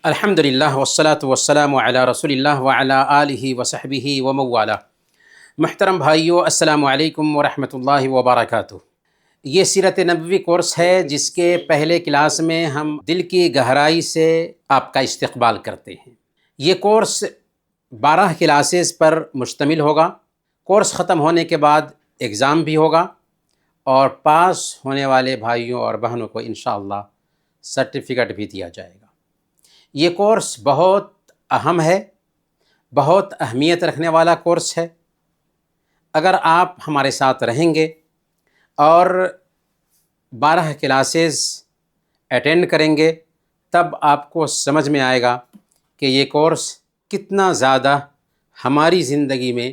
الحمدللہ والصلاة والسلام علی رسول اللہ وعلی آلہ وصحبہ ومن محترم بھائیو، السلام علیکم ورحمۃ اللہ وبرکاتہ۔ یہ سیرت نبوی کورس ہے جس کے پہلے کلاس میں ہم دل کی گہرائی سے آپ کا استقبال کرتے ہیں۔ یہ کورس 12 کلاسز پر مشتمل ہوگا۔ کورس ختم ہونے کے بعد ایگزام بھی ہوگا اور پاس ہونے والے بھائیوں اور بہنوں کو انشاءاللہ سرٹیفکیٹ بھی دیا جائے گا۔ یہ کورس بہت اہم ہے، بہت اہمیت رکھنے والا کورس ہے۔ اگر آپ ہمارے ساتھ رہیں گے اور 12 کلاسز اٹینڈ کریں گے تب آپ کو سمجھ میں آئے گا کہ یہ کورس کتنا زیادہ ہماری زندگی میں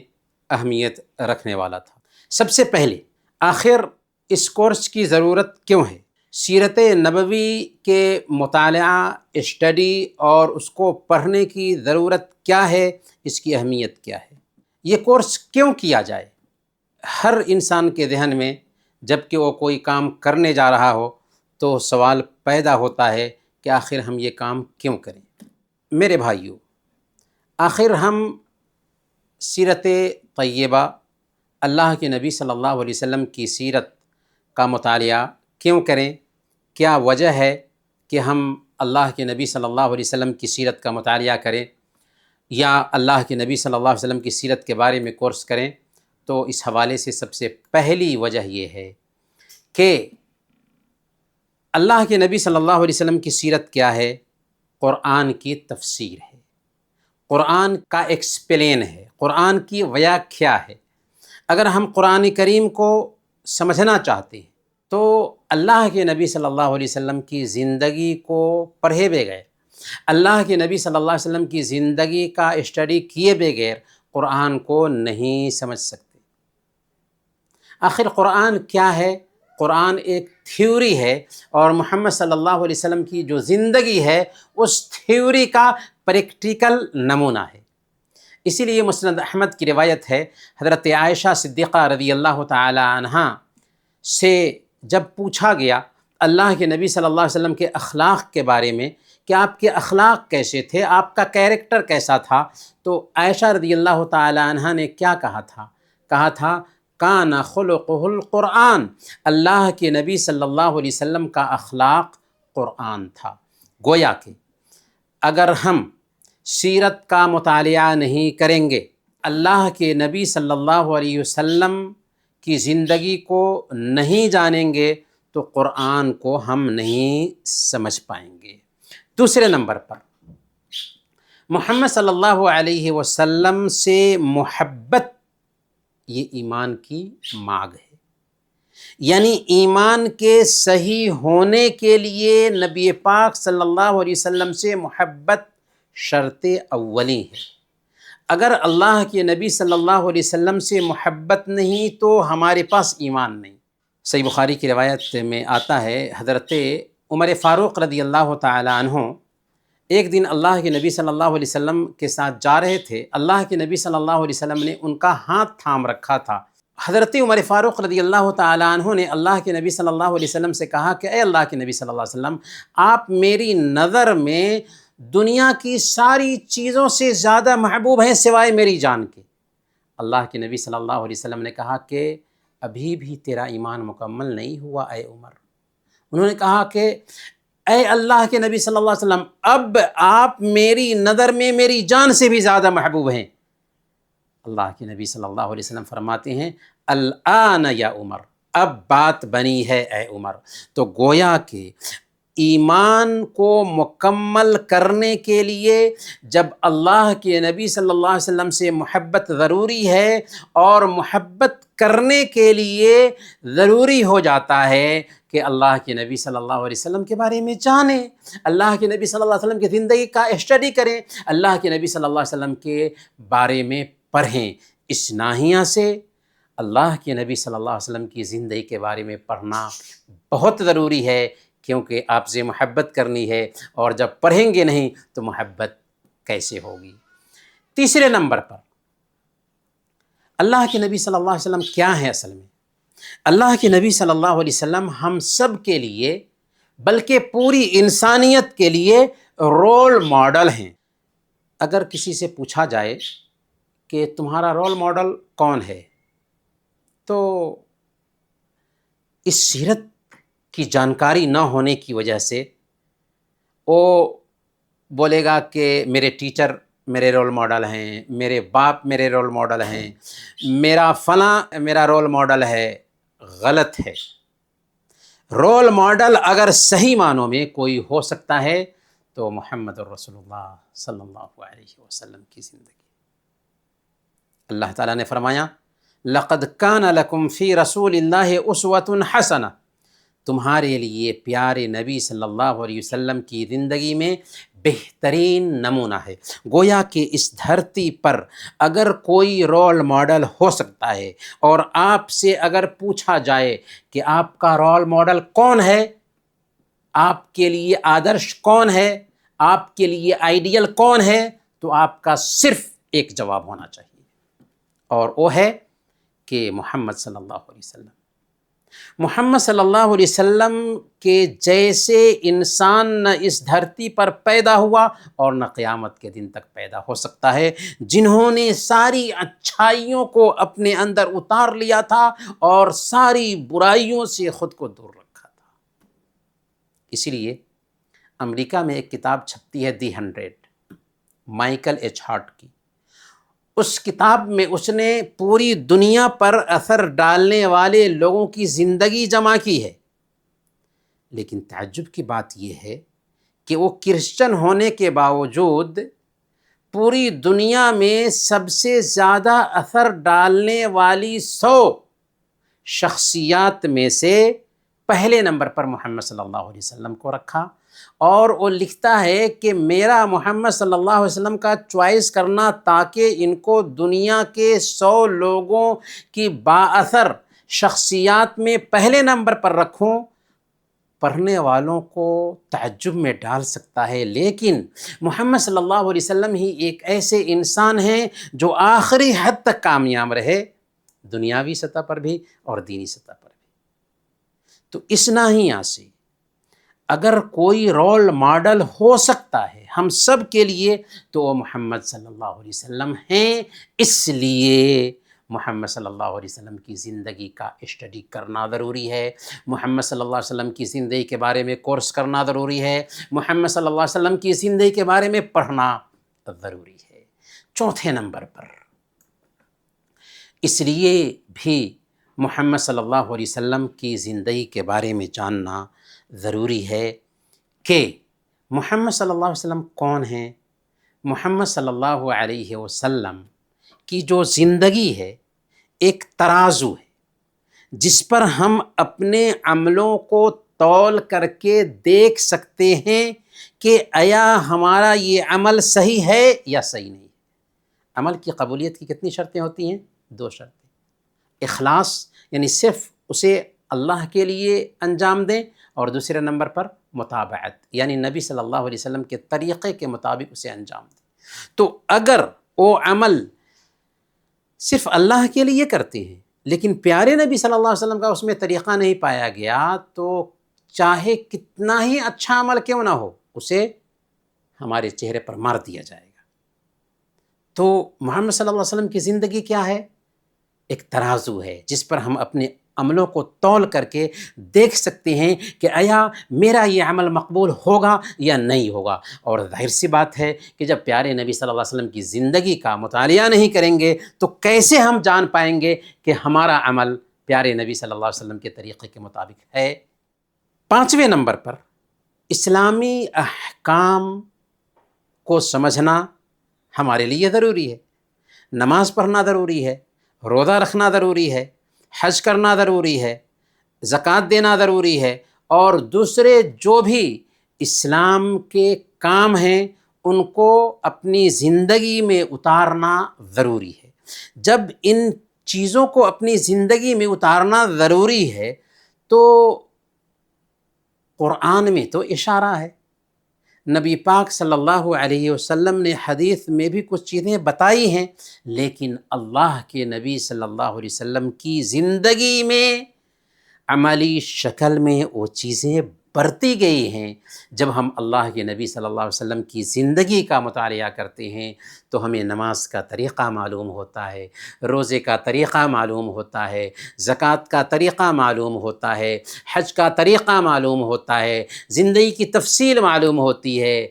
اہمیت رکھنے والا تھا۔ سب سے پہلے آخر اس کورس کی ضرورت کیوں ہے؟ سیرت نبوی کے مطالعہ، اسٹڈی اور اس کو پڑھنے کی ضرورت کیا ہے، اس کی اہمیت کیا ہے؟ یہ کورس کیوں کیا جائے؟ ہر انسان کے ذہن میں جب کہ وہ کوئی کام کرنے جا رہا ہو تو سوال پیدا ہوتا ہے کہ آخر ہم یہ کام کیوں کریں؟ میرے بھائیو، آخر ہم سیرت طیبہ، اللہ کے نبی صلی اللہ علیہ وسلم کی سیرت کا مطالعہ کیوں کریں؟ کیا وجہ ہے کہ ہم اللہ کے نبی صلی اللہ علیہ وسلم کی سیرت کا مطالعہ کریں یا اللہ کے نبی صلی اللہ علیہ وسلم کی سیرت کے بارے میں کورس کریں؟ تو اس حوالے سے سب سے پہلی وجہ یہ ہے کہ اللہ کے نبی صلی اللہ علیہ وسلم کی سیرت کیا ہے؟ قرآن کی تفسیر ہے، قرآن کا ایکسپلین ہے، قرآن کی ویاکھیا ہے۔ اگر ہم قرآن کریم کو سمجھنا چاہتے ہیں تو اللہ کے نبی صلی اللہ علیہ وسلم کی زندگی کو پڑھے بغیر، اللہ کے نبی صلی اللہ علیہ وسلم کی زندگی کا اسٹڈی کیے بغیر قرآن کو نہیں سمجھ سکتے۔ آخر قرآن کیا ہے؟ قرآن ایک تھیوری ہے اور محمد صلی اللہ علیہ وسلم کی جو زندگی ہے اس تھیوری کا پریکٹیکل نمونہ ہے۔ اسی لیے مسند احمد کی روایت ہے، حضرت عائشہ صدیقہ رضی اللہ تعالی عنہا سے جب پوچھا گیا اللہ کے نبی صلی اللہ علیہ وسلم کے اخلاق کے بارے میں کہ آپ کے اخلاق کیسے تھے، آپ کا کیریکٹر کیسا تھا، تو عائشہ رضی اللہ تعالی عنہا نے کیا کہا تھا؟ کہا تھا کان خلقہ القرآن، اللہ کے نبی صلی اللہ علیہ وسلم کا اخلاق قرآن تھا۔ گویا کہ اگر ہم سیرت کا مطالعہ نہیں کریں گے، اللہ کے نبی صلی اللہ علیہ وسلم کی زندگی کو نہیں جانیں گے تو قرآن کو ہم نہیں سمجھ پائیں گے۔ دوسرے نمبر پر محمد صلی اللہ علیہ وسلم سے محبت یہ ایمان کی مانگ ہے، یعنی ایمان کے صحیح ہونے کے لیے نبی پاک صلی اللہ علیہ وسلم سے محبت شرط اولی ہے۔ اگر اللہ کے نبی صلی اللہ علیہ وسلم سے محبت نہیں تو ہمارے پاس ایمان نہیں۔ صحیح بخاری کی روایت میں آتا ہے، حضرت عمر فاروق رضی اللہ تعالی عنہ ایک دن اللہ کے نبی صلی اللہ علیہ وسلم کے ساتھ جا رہے تھے۔ اللہ کے نبی صلی اللہ علیہ وسلم نے ان کا ہاتھ تھام رکھا تھا۔ حضرت عمر فاروق رضی اللہ تعالی عنہ نے اللہ کے نبی صلی اللہ علیہ وسلم سے کہا کہ اے اللہ کے نبی صلی اللہ علیہ وسلم، آپ میری نظر میں دنیا کی ساری چیزوں سے زیادہ محبوب ہیں سوائے میری جان کے۔ اللہ کے نبی صلی اللہ علیہ وسلم نے کہا کہ ابھی بھی تیرا ایمان مکمل نہیں ہوا اے عمر۔ انہوں نے کہا کہ اے اللہ کے نبی صلی اللہ علیہ وسلم، اب آپ میری نظر میں میری جان سے بھی زیادہ محبوب ہیں۔ اللہ کے نبی صلی اللہ علیہ وسلم فرماتے ہیں الآن یا عمر، اب بات بنی ہے اے عمر۔ تو گویا کہ ایمان کو مکمل کرنے کے لیے جب اللہ کے نبی صلی اللہ علیہ وسلم سے محبت ضروری ہے اور محبت کرنے کے لیے ضروری ہو جاتا ہے کہ اللہ کے نبی صلی اللہ علیہ وسلم کے بارے میں جانیں، اللہ کے نبی صلی اللہ علیہ وسلم کی زندگی کا اسٹڈی کریں، اللہ کے نبی صلی اللہ علیہ وسلم کے بارے میں پڑھیں۔ اس ناحیہ سے اللہ کے نبی صلی اللہ علیہ وسلم کی زندگی کے بارے میں پڑھنا بہت ضروری ہے، کیونکہ آپ سے محبت کرنی ہے اور جب پڑھیں گے نہیں تو محبت کیسے ہوگی؟ تیسرے نمبر پر اللہ کے نبی صلی اللہ علیہ وسلم کیا ہے؟ اصل میں اللہ کے نبی صلی اللہ علیہ وسلم ہم سب کے لیے بلکہ پوری انسانیت کے لیے رول ماڈل ہیں۔ اگر کسی سے پوچھا جائے کہ تمہارا رول ماڈل کون ہے، تو اس سیرت کی جانکاری نہ ہونے کی وجہ سے وہ بولے گا کہ میرے ٹیچر میرے رول ماڈل ہیں، میرے باپ میرے رول ماڈل ہیں، میرا فلاں میرا رول ماڈل ہے۔ غلط ہے۔ رول ماڈل اگر صحیح معنوں میں کوئی ہو سکتا ہے تو محمد الرسول اللہ صلی اللہ علیہ وسلم کی زندگی۔ اللہ تعالیٰ نے فرمایا لقد کان لکم فی رسول اللہ اسوۃ حسنہ، تمہارے لیے پیارے نبی صلی اللہ علیہ وسلم کی زندگی میں بہترین نمونہ ہے۔ گویا کہ اس دھرتی پر اگر کوئی رول ماڈل ہو سکتا ہے، اور آپ سے اگر پوچھا جائے کہ آپ کا رول ماڈل کون ہے، آپ کے لیے آدرش کون ہے، آپ کے لیے آئیڈیل کون ہے، تو آپ کا صرف ایک جواب ہونا چاہیے، اور وہ ہے کہ محمد صلی اللہ علیہ وسلم۔ محمد صلی اللہ علیہ وسلم کے جیسے انسان نہ اس دھرتی پر پیدا ہوا اور نہ قیامت کے دن تک پیدا ہو سکتا ہے، جنہوں نے ساری اچھائیوں کو اپنے اندر اتار لیا تھا اور ساری برائیوں سے خود کو دور رکھا تھا۔ اسی لیے امریکہ میں ایک کتاب چھپتی ہے دی 100، مائیکل ایچ ہارٹ کی۔ اس کتاب میں اس نے پوری دنیا پر اثر ڈالنے والے لوگوں کی زندگی جمع کی ہے، لیکن تعجب کی بات یہ ہے کہ وہ کرسچن ہونے کے باوجود پوری دنیا میں سب سے زیادہ اثر ڈالنے والی 100 شخصیات میں سے پہلے نمبر پر محمد صلی اللہ علیہ وسلم کو رکھا، اور وہ لکھتا ہے کہ میرا محمد صلی اللہ علیہ وسلم کا چوائس کرنا تاکہ ان کو دنیا کے 100 لوگوں کی بااثر شخصیات میں پہلے نمبر پر رکھوں، پڑھنے والوں کو تعجب میں ڈال سکتا ہے، لیکن محمد صلی اللہ علیہ وسلم ہی ایک ایسے انسان ہیں جو آخری حد تک کامیاب رہے، دنیاوی سطح پر بھی اور دینی سطح پر بھی۔ تو اس ناحیہ سے اگر کوئی رول ماڈل ہو سکتا ہے ہم سب کے لیے تو وہ محمد صلی اللہ علیہ وسلم ہیں۔ اس لیے محمد صلی اللہ علیہ وسلم کی زندگی کا اسٹڈی کرنا ضروری ہے، محمد صلی اللہ علیہ وسلم کی زندگی کے بارے میں کورس کرنا ضروری ہے، محمد صلی اللہ علیہ وسلم کی زندگی کے بارے میں پڑھنا ضروری ہے۔ چوتھے نمبر پر اس لیے بھی محمد صلی اللہ علیہ وسلم کی زندگی کے بارے میں جاننا ضروری ہے کہ محمد صلی اللہ علیہ وسلم کون ہیں۔ محمد صلی اللہ علیہ وسلم کی جو زندگی ہے ایک ترازو ہے جس پر ہم اپنے عملوں کو تول کر کے دیکھ سکتے ہیں کہ آیا ہمارا یہ عمل صحیح ہے یا صحیح نہیں ہے۔ عمل کی قبولیت کی کتنی شرطیں ہوتی ہیں؟ 2 شرطیں۔ اخلاص یعنی صرف اسے اللہ کے لیے انجام دیں، اور دوسرے نمبر پر متابعت یعنی نبی صلی اللہ علیہ وسلم کے طریقے کے مطابق اسے انجام دیں۔ تو اگر وہ عمل صرف اللہ کے لیے کرتے ہیں لیکن پیارے نبی صلی اللہ علیہ وسلم کا اس میں طریقہ نہیں پایا گیا، تو چاہے کتنا ہی اچھا عمل کیوں نہ ہو اسے ہمارے چہرے پر مار دیا جائے گا۔ تو محمد صلی اللہ علیہ وسلم کی زندگی کیا ہے؟ ایک ترازو ہے جس پر ہم اپنے عملوں کو تول کر کے دیکھ سکتے ہیں کہ آیا میرا یہ عمل مقبول ہوگا یا نہیں ہوگا۔ اور ظاہر سی بات ہے کہ جب پیارے نبی صلی اللہ علیہ وسلم کی زندگی کا مطالعہ نہیں کریں گے تو کیسے ہم جان پائیں گے کہ ہمارا عمل پیارے نبی صلی اللہ علیہ وسلم کے طریقے کے مطابق ہے۔ 5ویں نمبر پر اسلامی احکام کو سمجھنا ہمارے لیے ضروری ہے۔ نماز پڑھنا ضروری ہے، روزہ رکھنا ضروری ہے، حج کرنا ضروری ہے، زکوٰۃ دینا ضروری ہے، اور دوسرے جو بھی اسلام کے کام ہیں ان کو اپنی زندگی میں اتارنا ضروری ہے۔ جب ان چیزوں کو اپنی زندگی میں اتارنا ضروری ہے تو قرآن میں تو اشارہ ہے، نبی پاک صلی اللہ علیہ وسلم نے حدیث میں بھی کچھ چیزیں بتائی ہیں، لیکن اللہ کے نبی صلی اللہ علیہ وسلم کی زندگی میں عملی شکل میں وہ چیزیں بڑھتی گئی ہیں جب ہم اللہ کے نبی صلی اللہ علیہ وسلم کی زندگی کا مطالعہ کرتے ہیں تو ہمیں نماز کا طریقہ معلوم ہوتا ہے، روزے کا طریقہ معلوم ہوتا ہے، زکوٰۃ کا طریقہ معلوم ہوتا ہے، حج کا طریقہ معلوم ہوتا ہے، زندگی کی تفصیل معلوم ہوتی ہے،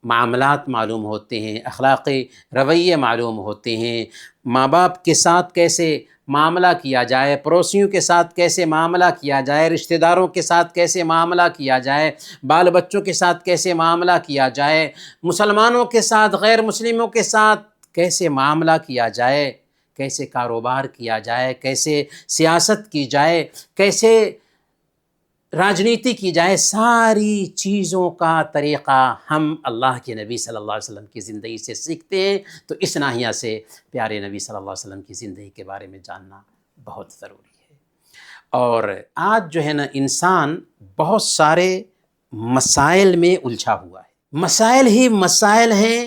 معاملات معلوم ہوتے ہیں، اخلاقی رویے معلوم ہوتے ہیں، ماں باپ کے ساتھ کیسے معاملہ کیا جائے، پڑوسیوں کے ساتھ کیسے معاملہ کیا جائے، رشتہ داروں کے ساتھ کیسے معاملہ کیا جائے، بال بچوں کے ساتھ کیسے معاملہ کیا جائے، مسلمانوں کے ساتھ غیر مسلموں کے ساتھ کیسے معاملہ کیا جائے، کیسے کاروبار کیا جائے، کیسے سیاست کی جائے، کیسے راجنیتی کی جائے، ساری چیزوں کا طریقہ ہم اللہ کے نبی صلی اللہ علیہ وسلم کی زندگی سے سیکھتے ہیں۔ تو اس ناحیہ سے پیارے نبی صلی اللہ علیہ وسلم کی زندگی کے بارے میں جاننا بہت ضروری ہے۔ اور آج جو ہے نا انسان بہت سارے مسائل میں الجھا ہوا ہے، مسائل ہی مسائل ہیں،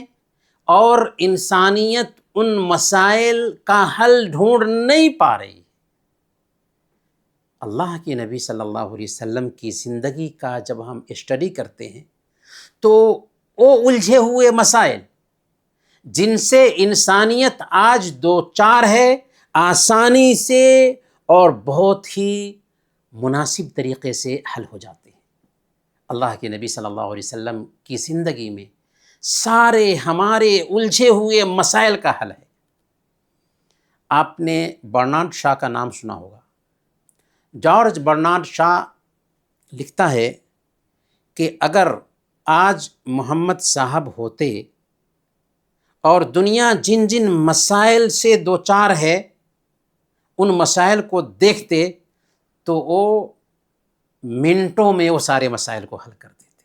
اور انسانیت ان مسائل کا حل ڈھونڈ نہیں پا رہی۔ اللہ کے نبی صلی اللہ علیہ وسلم کی زندگی کا جب ہم اسٹڈی کرتے ہیں تو وہ الجھے ہوئے مسائل جن سے انسانیت آج دو چار ہے، آسانی سے اور بہت ہی مناسب طریقے سے حل ہو جاتے ہیں۔ اللہ کے نبی صلی اللہ علیہ وسلم کی زندگی میں سارے ہمارے الجھے ہوئے مسائل کا حل ہے۔ آپ نے برنارڈ شاہ کا نام سنا ہوگا۔ جارج برنارڈ شاہ لکھتا ہے کہ اگر آج محمد صاحب ہوتے اور دنیا جن جن مسائل سے دوچار ہے ان مسائل کو دیکھتے تو وہ منٹوں میں وہ سارے مسائل کو حل کر دیتے۔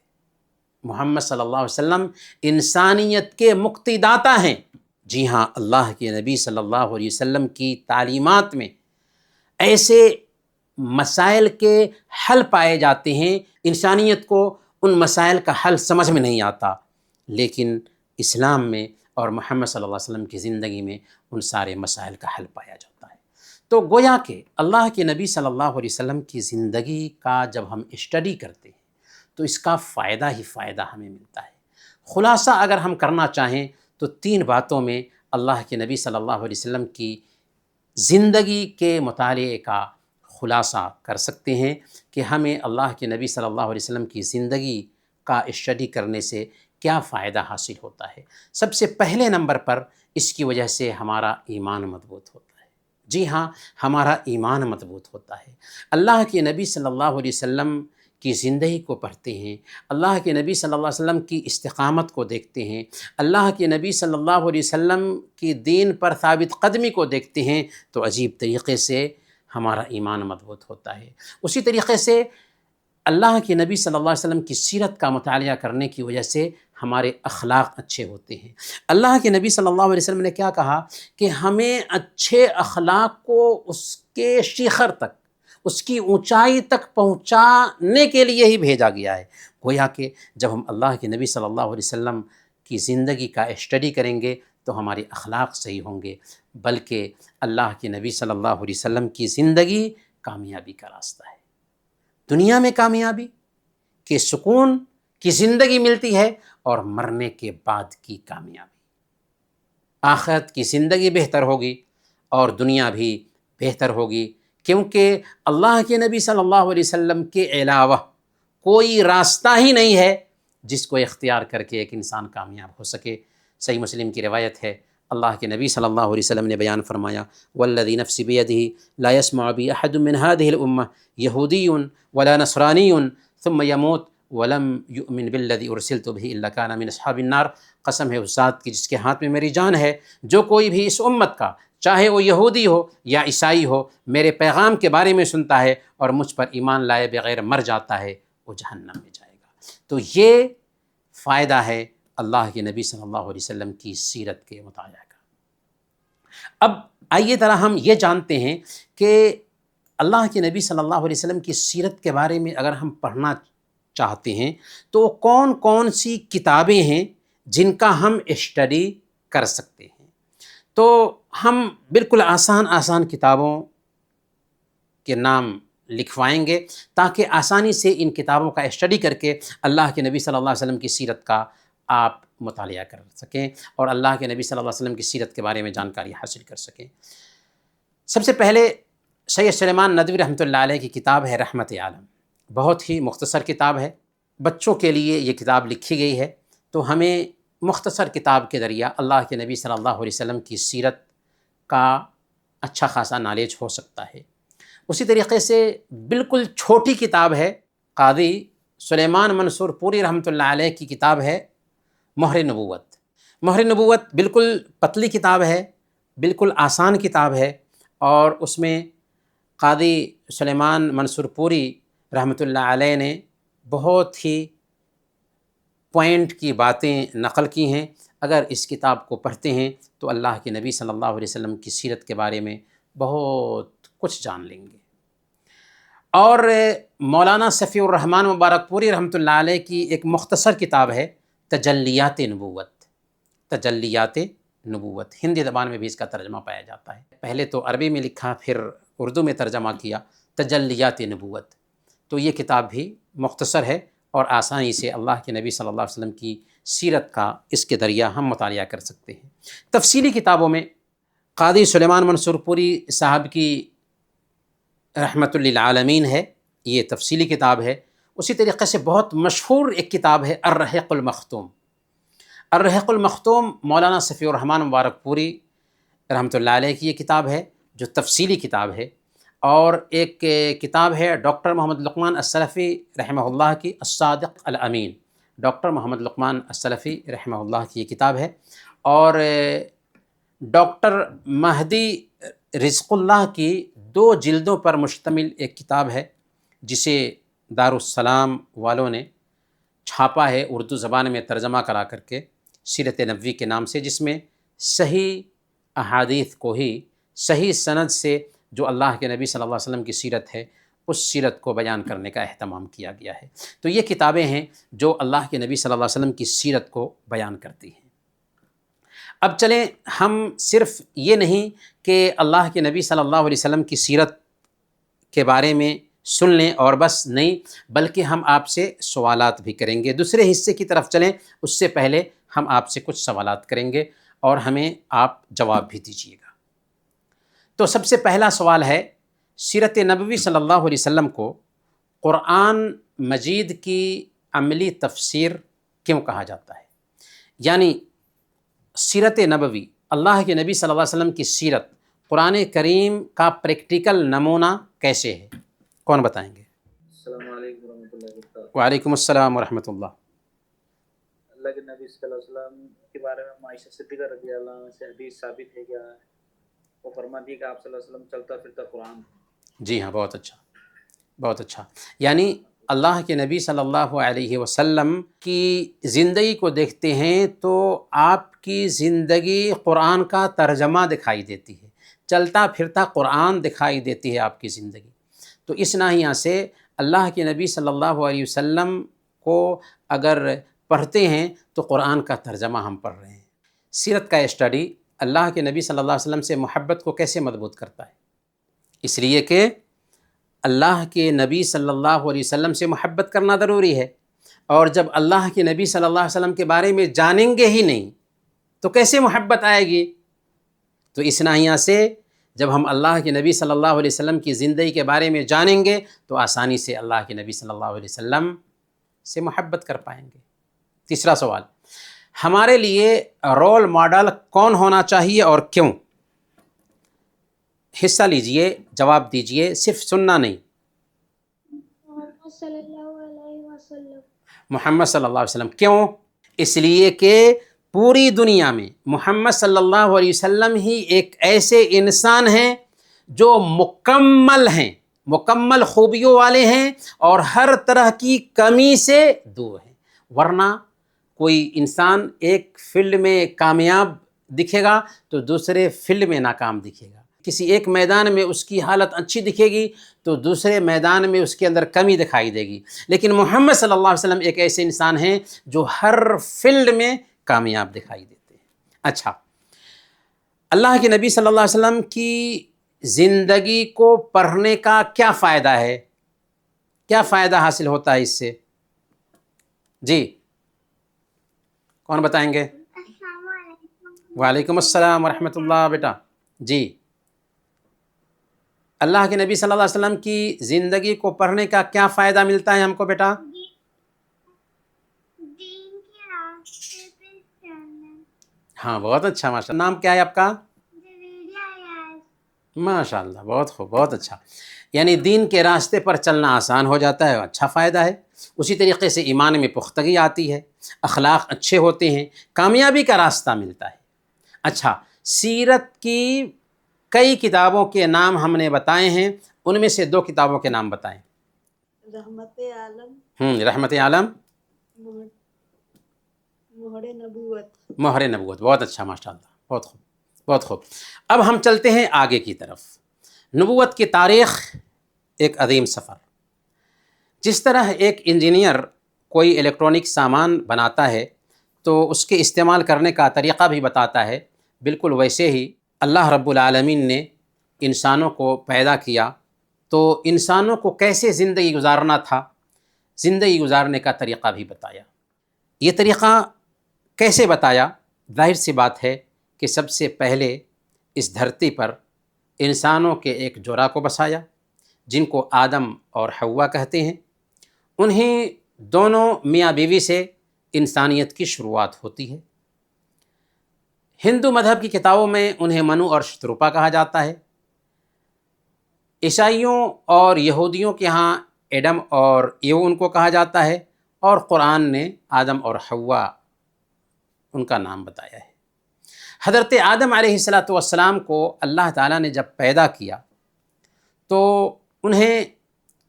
محمد صلی اللہ علیہ وسلم انسانیت کے مکتی داتا ہیں۔ جی ہاں، اللہ کے نبی صلی اللہ علیہ وسلم کی تعلیمات میں ایسے مسائل کے حل پائے جاتے ہیں، انسانیت کو ان مسائل کا حل سمجھ میں نہیں آتا، لیکن اسلام میں اور محمد صلی اللہ علیہ وسلم کی زندگی میں ان سارے مسائل کا حل پایا جاتا ہے۔ تو گویا کہ اللہ کے نبی صلی اللہ علیہ وسلم کی زندگی کا جب ہم اسٹڈی کرتے ہیں تو اس کا فائدہ ہی فائدہ ہمیں ملتا ہے۔ خلاصہ اگر ہم کرنا چاہیں تو 3 باتوں میں اللہ کے نبی صلی اللہ علیہ وسلم کی زندگی کے مطالعے کا خلاصہ کر سکتے ہیں کہ ہمیں اللہ کے نبی صلی اللہ علیہ وسلم کی زندگی کا اسٹڈی کرنے سے کیا فائدہ حاصل ہوتا ہے۔ سب سے پہلے نمبر پر اس کی وجہ سے ہمارا ایمان مضبوط ہوتا ہے۔ جی ہاں، ہمارا ایمان مضبوط ہوتا ہے۔ اللہ کے نبی صلی اللہ علیہ وسلم کی زندگی کو پڑھتے ہیں، اللہ کے نبی صلی اللہ علیہ وسلم کی استقامت کو دیکھتے ہیں، اللہ کے نبی صلی اللہ علیہ وسلم کی دین پر ثابت قدمی کو دیکھتے ہیں تو عجیب طریقے سے ہمارا ایمان مضبوط ہوتا ہے۔ اسی طریقے سے اللہ کے نبی صلی اللہ علیہ وسلم کی سیرت کا مطالعہ کرنے کی وجہ سے ہمارے اخلاق اچھے ہوتے ہیں۔ اللہ کے نبی صلی اللہ علیہ وسلم نے کیا کہا کہ ہمیں اچھے اخلاق کو اس کے شیخر تک، اس کی اونچائی تک پہنچانے کے لیے ہی بھیجا گیا ہے۔ گویا کہ جب ہم اللہ کے نبی صلی اللہ علیہ وسلم کی زندگی کا اسٹڈی کریں گے تو ہمارے اخلاق صحیح ہوں گے، بلکہ اللہ کے نبی صلی اللہ علیہ وسلم کی زندگی کامیابی کا راستہ ہے۔ دنیا میں کامیابی کہ سکون کی زندگی ملتی ہے، اور مرنے کے بعد کی کامیابی، آخرت کی زندگی بہتر ہوگی اور دنیا بھی بہتر ہوگی، کیونکہ اللہ کے نبی صلی اللہ علیہ وسلم کے علاوہ کوئی راستہ ہی نہیں ہے جس کو اختیار کر کے ایک انسان کامیاب ہو سکے۔ صحیح مسلم کی روایت ہے، اللہ کے نبی صلی اللہ علیہ وسلم نے بیان فرمایا، والذی نفسی بیدہ لا یسمع بی احد من هذه الامہ یہودی ولا نصرانی ثم یموت ولم یؤمن بالذی ارسلت بہ الا کان من اصحاب النار۔ قسم ہے اس ذات کی جس کے ہاتھ میں میری جان ہے، جو کوئی بھی اس امت کا، چاہے وہ یہودی ہو یا عیسائی ہو، میرے پیغام کے بارے میں سنتا ہے اور مجھ پر ایمان لائے بغیر مر جاتا ہے، وہ جہنم میں جائے گا۔ تو یہ فائدہ ہے اللہ کے نبی صلی اللہ علیہ وسلم کی سیرت کے مطالعہ کا۔ اب آئیے ذرا ہم یہ جانتے ہیں کہ اللہ کے نبی صلی اللہ علیہ وسلم کی سیرت کے بارے میں اگر ہم پڑھنا چاہتے ہیں تو کون کون سی کتابیں ہیں جن کا ہم اسٹڈی کر سکتے ہیں۔ تو ہم بالکل آسان کتابوں کے نام لکھوائیں گے تاکہ آسانی سے ان کتابوں کا اسٹڈی کر کے اللہ کے نبی صلی اللہ علیہ وسلم کی سیرت کا آپ مطالعہ کر سکیں اور اللہ کے نبی صلی اللہ علیہ وسلم کی سیرت کے بارے میں جانکاری حاصل کر سکیں۔ سب سے پہلے سید سلیمان ندوی رحمۃ اللہ علیہ کی کتاب ہے رحمت عالم، بہت ہی مختصر کتاب ہے، بچوں کے لیے یہ کتاب لکھی گئی ہے، تو ہمیں مختصر کتاب کے ذریعہ اللہ کے نبی صلی اللہ علیہ وسلم کی سیرت کا اچھا خاصا نالج ہو سکتا ہے۔ اسی طریقے سے بالکل چھوٹی کتاب ہے، قاضی سلیمان منصور پوری رحمۃ اللہ علیہ کی کتاب ہے مہر نبوت۔ مہر نبوت بالکل پتلی کتاب ہے، بالکل آسان کتاب ہے، اور اس میں قاضی سلیمان منصور پوری رحمۃ اللہ علیہ نے بہت ہی پوائنٹ کی باتیں نقل کی ہیں۔ اگر اس کتاب کو پڑھتے ہیں تو اللہ کے نبی صلی اللہ علیہ وسلم کی سیرت کے بارے میں بہت کچھ جان لیں گے۔ اور مولانا صفی الرحمن مبارک پوری رحمۃ اللہ علیہ کی ایک مختصر کتاب ہے تجلیات نبوت۔ تجلیات نبوت ہندی زبان میں بھی اس کا ترجمہ پایا جاتا ہے، پہلے تو عربی میں لکھا پھر اردو میں ترجمہ کیا، تجلیات نبوت۔ تو یہ کتاب بھی مختصر ہے اور آسانی سے اللہ کے نبی صلی اللہ علیہ وسلم کی سیرت کا اس کے ذریعہ ہم مطالعہ کر سکتے ہیں۔ تفصیلی کتابوں میں قاضی سلیمان منصور پوری صاحب کی رحمت للعالمین ہے، یہ تفصیلی کتاب ہے۔ اسی طریقے سے بہت مشہور ایک کتاب ہے الرحیق المختوم۔ الرحیق المختوم مولانا صفی الرحمن مبارک پوری رحمۃ اللہ علیہ کی یہ کتاب ہے جو تفصیلی کتاب ہے۔ اور ایک کتاب ہے ڈاکٹر محمد لقمان السلفی رحمہ اللہ کی الصادق الامین۔ ڈاکٹر محمد لقمان السلفی رحمہ اللہ کی یہ کتاب ہے، اور ڈاکٹر مہدی رزق اللہ کی 2 جلدوں پر مشتمل ایک کتاب ہے جسے دارالسلام والوں نے چھاپا ہے، اردو زبان میں ترجمہ کرا کر کے، سیرت نبوی کے نام سے، جس میں صحیح احادیث کو ہی صحیح سند سے جو اللہ کے نبی صلی اللہ علیہ وسلم کی سیرت ہے اس سیرت کو بیان کرنے کا اہتمام کیا گیا ہے۔ تو یہ کتابیں ہیں جو اللہ کے نبی صلی اللہ علیہ وسلم کی سیرت کو بیان کرتی ہیں۔ اب چلیں، ہم صرف یہ نہیں کہ اللہ کے نبی صلی اللہ علیہ وسلم کی سیرت کے بارے میں سن لیں اور بس نہیں، بلکہ ہم آپ سے سوالات بھی کریں گے۔ دوسرے حصے کی طرف چلیں، اس سے پہلے ہم آپ سے کچھ سوالات کریں گے اور ہمیں آپ جواب بھی دیجیے گا۔ تو سب سے پہلا سوال ہے، سیرت نبوی صلی اللہ علیہ وسلم کو قرآن مجید کی عملی تفسیر کیوں کہا جاتا ہے؟ یعنی سیرت نبوی، اللہ کے نبی صلی اللہ علیہ وسلم کی سیرت، قرآن کریم کا پریکٹیکل نمونہ کیسے ہے؟ کون بتائیں گے؟ السلام علیکم ورحمۃ اللہ وبرکاتہ۔ وعلیکم السلام ورحمۃ اللہ۔ اللہ کے نبی صلی اللہ علیہ وسلم کے بارے میں عائشہ صدیقہ رضی اللہ عنہا سے حدیث ثابت ہے، کیا وہ فرماتی ہے کہ آپ صلی اللہ علیہ وسلم چلتا پھرتا قرآن؟ جی ہاں، بہت اچھا، بہت اچھا۔ یعنی اللہ کے نبی صلی اللہ علیہ وسلم کی زندگی کو دیکھتے ہیں تو آپ کی زندگی قرآن کا ترجمہ دکھائی دیتی ہے، چلتا پھرتا قرآن دکھائی دیتی ہے آپ کی زندگی۔ تو اس ناحیہ سے اللہ کے نبی صلی اللہ علیہ وسلم کو اگر پڑھتے ہیں تو قرآن کا ترجمہ ہم پڑھ رہے ہیں۔ سیرت کا اسٹڈی اللہ کے نبی صلی اللہ علیہ وسلم سے محبت کو کیسے مضبوط کرتا ہے؟ اس لیے کہ اللہ کے نبی صلی اللہ علیہ وسلم سے محبت کرنا ضروری ہے، اور جب اللہ کے نبی صلی اللہ علیہ وسلم کے بارے میں جانیں گے ہی نہیں تو کیسے محبت آئے گی؟ تو اس ناحیہ سے جب ہم اللہ کے نبی صلی اللہ علیہ وسلم کی زندگی کے بارے میں جانیں گے تو آسانی سے اللہ کے نبی صلی اللہ علیہ وسلم سے محبت کر پائیں گے۔ تیسرا سوال، ہمارے لیے رول ماڈل کون ہونا چاہیے اور کیوں؟ حصہ لیجئے، جواب دیجئے، صرف سننا نہیں۔ محمد صلی اللہ علیہ وسلم۔ محمد صلی اللہ علیہ وسلم۔ کیوں؟ اس لیے کہ پوری دنیا میں محمد صلی اللہ علیہ وسلم ہی ایک ایسے انسان ہیں جو مکمل ہیں، مکمل خوبیوں والے ہیں اور ہر طرح کی کمی سے دور ہیں۔ ورنہ کوئی انسان ایک فیلڈ میں کامیاب دکھے گا تو دوسرے فیلڈ میں ناکام دکھے گا، کسی ایک میدان میں اس کی حالت اچھی دکھے گی تو دوسرے میدان میں اس کے اندر کمی دکھائی دے گی، لیکن محمد صلی اللہ علیہ وسلم ایک ایسے انسان ہیں جو ہر فیلڈ میں کامیاب دکھائی دیتے ہیں۔ اچھا، اللہ کے نبی صلی اللہ علیہ وسلم کی زندگی کو پڑھنے کا کیا فائدہ ہے؟ کیا فائدہ حاصل ہوتا ہے اس سے؟ جی کون بتائیں گے؟ السلام علیکم۔ وعلیکم السلام ورحمۃ اللہ بیٹا۔ جی اللہ کے نبی صلی اللہ علیہ وسلم کی زندگی کو پڑھنے کا کیا فائدہ ملتا ہے ہم کو بیٹا؟ دین کے راستے پہ چلنا۔ ہاں بہت اچھا، ماشاء اللہ۔ نام کیا ہے آپ کا؟ جویریہ یاس۔ ماشاء اللہ، بہت خوب، بہت اچھا۔ یعنی دین کے راستے پر چلنا آسان ہو جاتا ہے، اچھا فائدہ ہے۔ اسی طریقے سے ایمان میں پختگی آتی ہے، اخلاق اچھے ہوتے ہیں، کامیابی کا راستہ ملتا ہے۔ اچھا، سیرت کی کئی کتابوں کے نام ہم نے بتائے ہیں، ان میں سے 2 کتابوں کے نام بتائیں۔ رحمت عالم، رحمت عالم، مہر نبوت۔ مہر نبوت، بہت اچھا، ماشاء اللہ، بہت خوب، بہت خوب۔ اب ہم چلتے ہیں آگے کی طرف۔ نبوت کی تاریخ ایک عظیم سفر۔ جس طرح ایک انجینئر کوئی الیکٹرانک سامان بناتا ہے تو اس کے استعمال کرنے کا طریقہ بھی بتاتا ہے، بالکل ویسے ہی اللہ رب العالمین نے انسانوں کو پیدا کیا تو انسانوں کو کیسے زندگی گزارنا تھا، زندگی گزارنے کا طریقہ بھی بتایا۔ یہ طریقہ کیسے بتایا؟ ظاہر سی بات ہے کہ سب سے پہلے اس دھرتی پر انسانوں کے ایک جوڑا کو بسایا جن کو آدم اور حوا کہتے ہیں۔ انہیں دونوں میاں بیوی سے انسانیت کی شروعات ہوتی ہے۔ ہندو مذہب کی کتابوں میں انہیں منو اور شتروپا کہا جاتا ہے۔ عیسائیوں اور یہودیوں کے ہاں ایڈم اور ایو ان کو کہا جاتا ہے، اور قرآن نے آدم اور حوا ان کا نام بتایا ہے۔ حضرت آدم علیہ السلام کو اللہ تعالیٰ نے جب پیدا کیا تو انہیں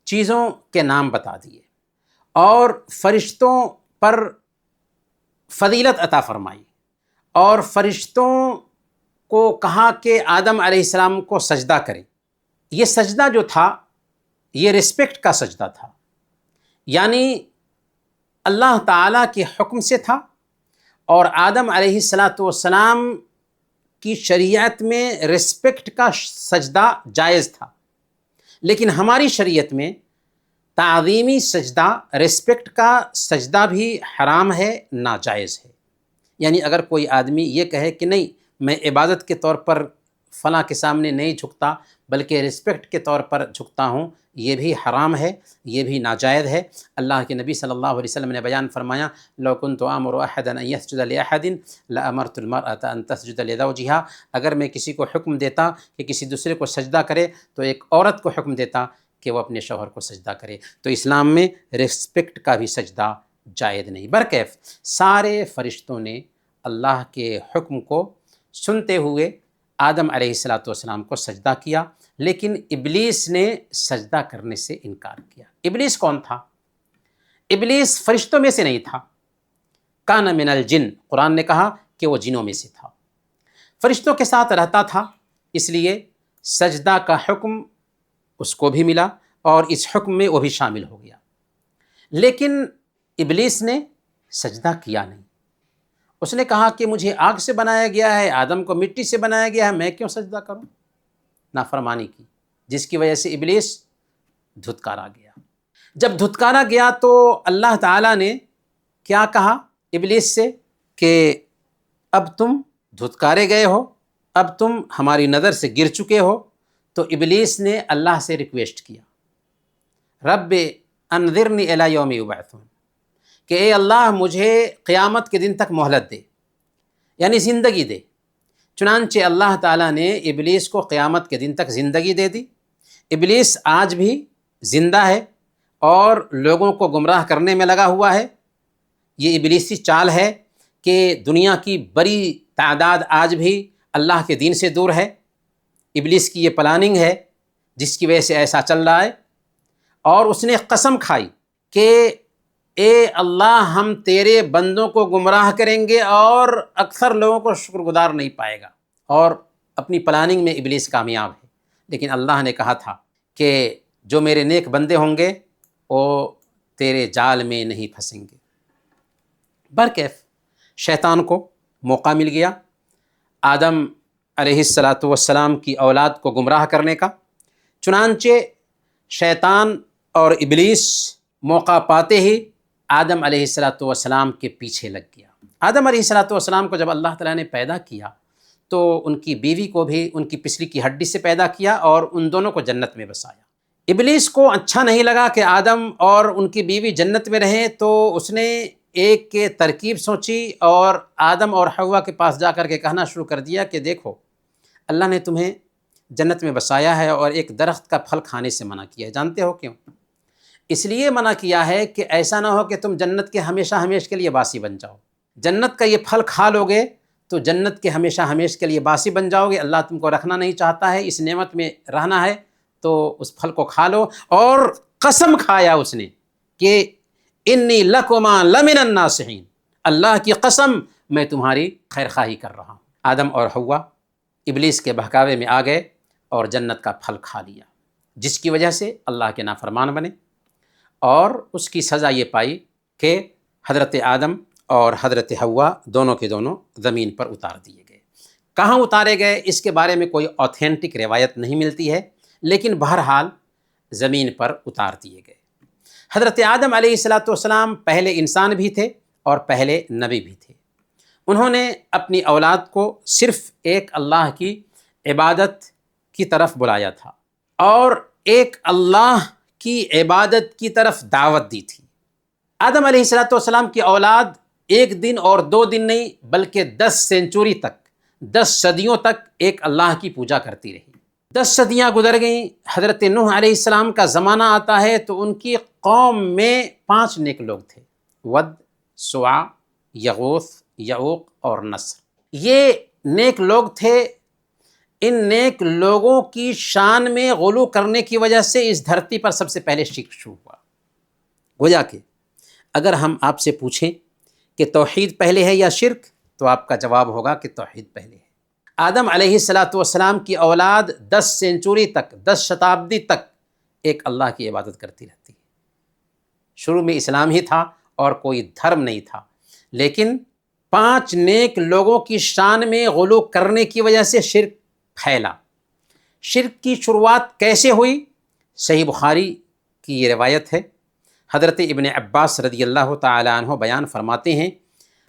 چیزوں کے نام بتا دیے اور فرشتوں پر فضیلت عطا فرمائی، اور فرشتوں کو کہا کہ آدم علیہ السلام کو سجدہ کریں۔ یہ سجدہ جو تھا یہ رسپیکٹ کا سجدہ تھا، یعنی اللہ تعالیٰ کے حکم سے تھا، اور آدم علیہ السلام کی شریعت میں رسپیکٹ کا سجدہ جائز تھا، لیکن ہماری شریعت میں تعظیمی سجدہ، رسپیکٹ کا سجدہ بھی حرام ہے، ناجائز ہے۔ یعنی اگر کوئی آدمی یہ کہے کہ نہیں میں عبادت کے طور پر فلاں کے سامنے نہیں جھکتا بلکہ رسپیکٹ کے طور پر جھکتا ہوں، یہ بھی حرام ہے، یہ بھی ناجائز ہے۔ اللہ کے نبی صلی اللہ علیہ وسلم نے بیان فرمایا لو كنت آمر احدا ان يسجد لاحد لامرت المرأة ان تسجد لزوجها، اگر میں کسی کو حکم دیتا کہ کسی دوسرے کو سجدہ کرے تو ایک عورت کو حکم دیتا کہ وہ اپنے شوہر کو سجدہ کرے۔ تو اسلام میں رسپیکٹ کا بھی سجدہ جائز نہیں۔ برکیف سارے فرشتوں نے اللہ کے حکم کو سنتے ہوئے آدم علیہ السلام کو سجدہ کیا، لیکن ابلیس نے سجدہ کرنے سے انکار کیا۔ ابلیس کون تھا؟ ابلیس فرشتوں میں سے نہیں تھا، کان من الجن، قرآن نے کہا کہ وہ جنوں میں سے تھا، فرشتوں کے ساتھ رہتا تھا، اس لیے سجدہ کا حکم اس کو بھی ملا اور اس حکم میں وہ بھی شامل ہو گیا۔ لیکن ابلیس نے سجدہ کیا نہیں، اس نے کہا کہ مجھے آگ سے بنایا گیا ہے، آدم کو مٹی سے بنایا گیا ہے، میں کیوں سجدہ کروں؟ نافرمانی کی، جس کی وجہ سے ابلیس دھتکارا گیا۔ جب دھتکارا گیا تو اللہ تعالیٰ نے کیا کہا ابلیس سے کہ اب تم دھتکارے گئے ہو، اب تم ہماری نظر سے گر چکے ہو۔ تو ابلیس نے اللہ سے ریکویسٹ کیا رب انذرنی الی یوم یبعثون، کہ اے اللہ مجھے قیامت کے دن تک مہلت دے، یعنی زندگی دے۔ چنانچہ اللہ تعالیٰ نے ابلیس کو قیامت کے دن تک زندگی دے دی۔ ابلیس آج بھی زندہ ہے اور لوگوں کو گمراہ کرنے میں لگا ہوا ہے۔ یہ ابلیسی چال ہے کہ دنیا کی بڑی تعداد آج بھی اللہ کے دین سے دور ہے۔ ابلیس کی یہ پلاننگ ہے جس کی وجہ سے ایسا چل رہا ہے، اور اس نے قسم کھائی کہ اے اللہ ہم تیرے بندوں کو گمراہ کریں گے اور اکثر لوگوں کو شکر گزار نہیں پائے گا، اور اپنی پلاننگ میں ابلیس کامیاب ہے۔ لیکن اللہ نے کہا تھا کہ جو میرے نیک بندے ہوں گے وہ تیرے جال میں نہیں پھنسیں گے۔ برکیف شیطان کو موقع مل گیا، آدم علیہ الصلاۃ والسلام کی اولاد کو گمراہ کرنے کا۔ چنانچہ شیطان اور ابلیس موقع پاتے ہی آدم علیہ الصلاۃ والسلام کے پیچھے لگ گیا۔ آدم علیہ الصلاۃ والسلام کو جب اللہ تعالیٰ نے پیدا کیا تو ان کی بیوی کو بھی ان کی پچھلی کی ہڈی سے پیدا کیا اور ان دونوں کو جنت میں بسایا۔ ابلیس کو اچھا نہیں لگا کہ آدم اور ان کی بیوی جنت میں رہیں، تو اس نے ایک ترکیب سوچی اور آدم اور حوا کے پاس جا کر کے کہنا شروع کر دیا کہ دیکھو، اللہ نے تمہیں جنت میں بسایا ہے اور ایک درخت کا پھل کھانے سے منع کیا ہے۔ جانتے ہو کیوں؟ اس لیے منع کیا ہے کہ ایسا نہ ہو کہ تم جنت کے ہمیشہ ہمیش کے لیے باسی بن جاؤ۔ جنت کا یہ پھل کھا لو گے تو جنت کے ہمیشہ ہمیش کے لیے باسی بن جاؤ گے۔ اللہ تم کو رکھنا نہیں چاہتا ہے، اس نعمت میں رہنا ہے تو اس پھل کو کھا لو۔ اور قسم کھایا اس نے کہ انی لکما لمن الناصحین، اللہ کی قسم میں تمہاری خیر خواہی کر رہا ہوں۔ آدم اور حوا ابلیس کے بہکاوے میں آ گئے اور جنت کا پھل کھا لیا، جس کی وجہ سے اللہ کے نافرمان بنے، اور اس کی سزا یہ پائی کہ حضرت آدم اور حضرت حوا دونوں کے دونوں زمین پر اتار دیے گئے۔ کہاں اتارے گئے اس کے بارے میں کوئی اوتھینٹک روایت نہیں ملتی ہے، لیکن بہرحال زمین پر اتار دیے گئے۔ حضرت آدم علیہ الصلاۃ والسلام پہلے انسان بھی تھے اور پہلے نبی بھی تھے۔ انہوں نے اپنی اولاد کو صرف ایک اللہ کی عبادت کی طرف بلایا تھا اور ایک اللہ کی عبادت کی طرف دعوت دی تھی۔ آدم علیہ الصلاۃ والسلام کی اولاد ایک دن اور 2 دن نہیں بلکہ 10 سینچری تک، 10 صدیوں تک ایک اللہ کی پوجا کرتی رہی۔ 10 صدیاں گزر گئیں، حضرت نوح علیہ السلام کا زمانہ آتا ہے تو ان کی قوم میں 5 نیک لوگ تھے، ود، سواع، یغوث، یعوق اور نصر۔ یہ نیک لوگ تھے۔ ان نیک لوگوں کی شان میں غلو کرنے کی وجہ سے اس دھرتی پر سب سے پہلے شرک شروع ہوا۔ گویا کہ اگر ہم آپ سے پوچھیں کہ توحید پہلے ہے یا شرک، تو آپ کا جواب ہوگا کہ توحید پہلے ہے۔ آدم علیہ الصلاۃ والسلام کی اولاد 10 سینچری تک، 10 شتابدی تک ایک اللہ کی عبادت کرتی رہتی ہے۔ شروع میں اسلام ہی تھا اور کوئی دھرم نہیں تھا، لیکن 5 نیک لوگوں کی شان میں غلو کرنے کی وجہ سے شرک پھیلا۔ شرک کی شروعات کیسے ہوئی؟ صحیح بخاری کی یہ روایت ہے۔ حضرت ابن عباس رضی اللہ تعالیٰ عنہ بیان فرماتے ہیں،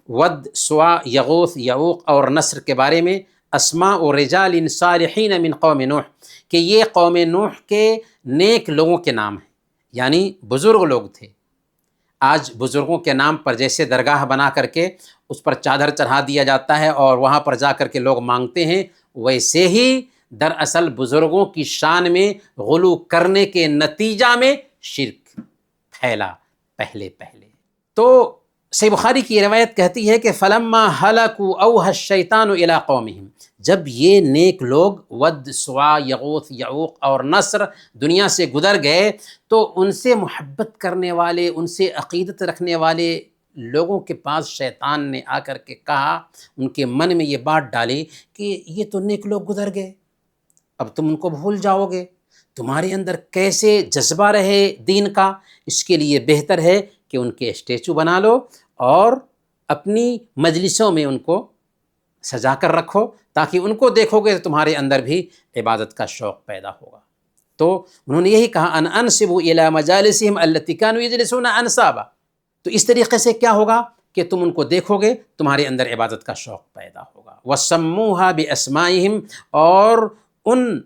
ود، سواع، یغوث، یعوق اور نصر کے بارے میں اسماء و رجال صالحین من قوم نوح، کہ یہ قوم نوح کے نیک لوگوں کے نام ہیں، یعنی بزرگ لوگ تھے۔ آج بزرگوں کے نام پر جیسے درگاہ بنا کر کے اس پر چادر چڑھا دیا جاتا ہے اور وہاں پر جا کر کے لوگ مانگتے ہیں، ویسے ہی دراصل بزرگوں کی شان میں غلو کرنے کے نتیجہ میں شرک پھیلا پہلے۔ تو صحیح بخاری کی روایت کہتی ہے کہ فلما ہلکوا اوحى الشیطان الی قومہم، جب یہ نیک لوگ ود، سواع، یغوث، یعوق اور نصر دنیا سے گزر گئے تو ان سے محبت کرنے والے، ان سے عقیدت رکھنے والے لوگوں کے پاس شیطان نے آ کر کے کہا، ان کے من میں یہ بات ڈالی کہ یہ تو نیک لوگ گزر گئے، اب تم ان کو بھول جاؤ گے، تمہارے اندر کیسے جذبہ رہے دین کا، اس کے لیے بہتر ہے کہ ان کے اسٹیچو بنا لو اور اپنی مجلسوں میں ان کو سجا کر رکھو، تاکہ ان کو دیکھو گے تو تمہارے اندر بھی عبادت کا شوق پیدا ہوگا۔ تو انہوں نے یہی کہا، ان انصبوا الی مجالسہم التی کانوا یجلسون انصابا، تو اس طریقے سے کیا ہوگا کہ تم ان کو دیکھو گے، تمہارے اندر عبادت کا شوق پیدا ہوگا۔ وسموها باسمائہم، اور ان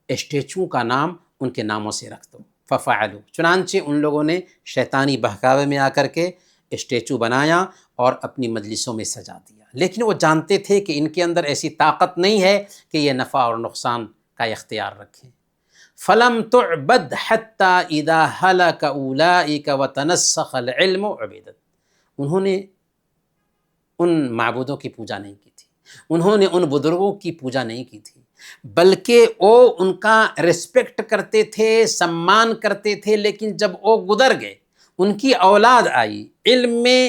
اسٹیچو کا نام ان کے ناموں سے رکھ دو۔ ففعلوا، چنانچہ ان لوگوں نے شیطانی بہکاوے میں آ کر کے اسٹیچو بنایا اور اپنی مجلسوں میں سجا دیا، لیکن وہ جانتے تھے کہ ان کے اندر ایسی طاقت نہیں ہے کہ یہ نفع اور نقصان کا اختیار رکھیں۔ فلم تعبد حتی اذا ہلک اولئک وتنسخ العلم عبیدت، انہوں نے ان معبودوں کی پوجا نہیں کی تھی، انہوں نے ان بزرگوں کی پوجا نہیں کی تھی، بلکہ وہ ان کا رسپیکٹ کرتے تھے، سمان کرتے تھے، لیکن جب وہ گزر گئے، ان کی اولاد آئی، علم میں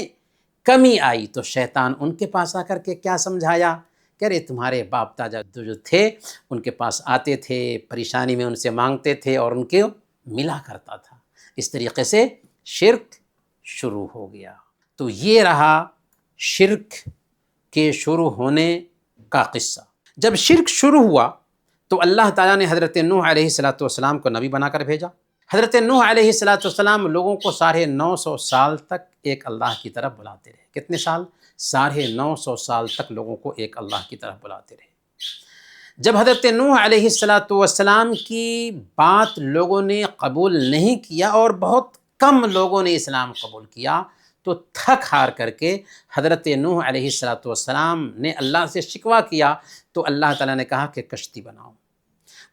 کمی آئی، تو شیطان ان کے پاس آ کر کے کیا سمجھایا کہ ارے تمہارے باپ دادا جو تھے ان کے پاس آتے تھے، پریشانی میں ان سے مانگتے تھے اور ان کے ملا کرتا تھا۔ اس طریقے سے شرک شروع ہو گیا۔ تو یہ رہا شرک کے شروع ہونے کا قصہ۔ جب شرک شروع ہوا تو اللہ تعالیٰ نے حضرت نوح علیہ السلام کو نبی بنا کر بھیجا۔ حضرت نوح علیہ السلام لوگوں کو 950 سال تک ایک اللہ کی طرف بلاتے رہے۔ کتنے سال؟ 950 سال تک لوگوں کو ایک اللہ کی طرف بلاتے رہے۔ جب حضرت نوح علیہ السلام کی بات لوگوں نے قبول نہیں کیا اور بہت کم لوگوں نے اسلام قبول کیا، تو تھک ہار کر کے حضرت نوح علیہ السلام نے اللہ سے شکوہ کیا، تو اللہ تعالیٰ نے کہا کہ کشتی بناؤ۔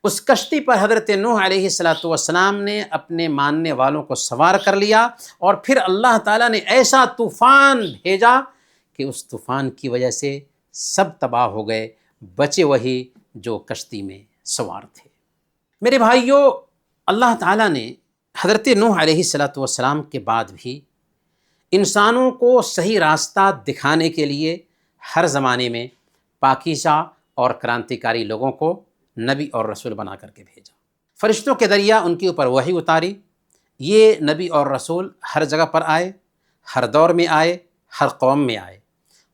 اس کشتی پر حضرت نوح علیہ السلام نے اپنے ماننے والوں کو سوار کر لیا، اور پھر اللہ تعالیٰ نے ایسا طوفان بھیجا کہ اس طوفان کی وجہ سے سب تباہ ہو گئے، بچے وہی جو کشتی میں سوار تھے۔ میرے بھائیوں، اللہ تعالیٰ نے حضرت نوح علیہ السلام کے بعد بھی انسانوں کو صحیح راستہ دکھانے کے لیے ہر زمانے میں پاکیزہ اور کرانتیکاری لوگوں کو نبی اور رسول بنا کر کے بھیجا۔ فرشتوں کے ذریعہ ان کے اوپر وحی اتاری۔ یہ نبی اور رسول ہر جگہ پر آئے، ہر دور میں آئے، ہر قوم میں آئے۔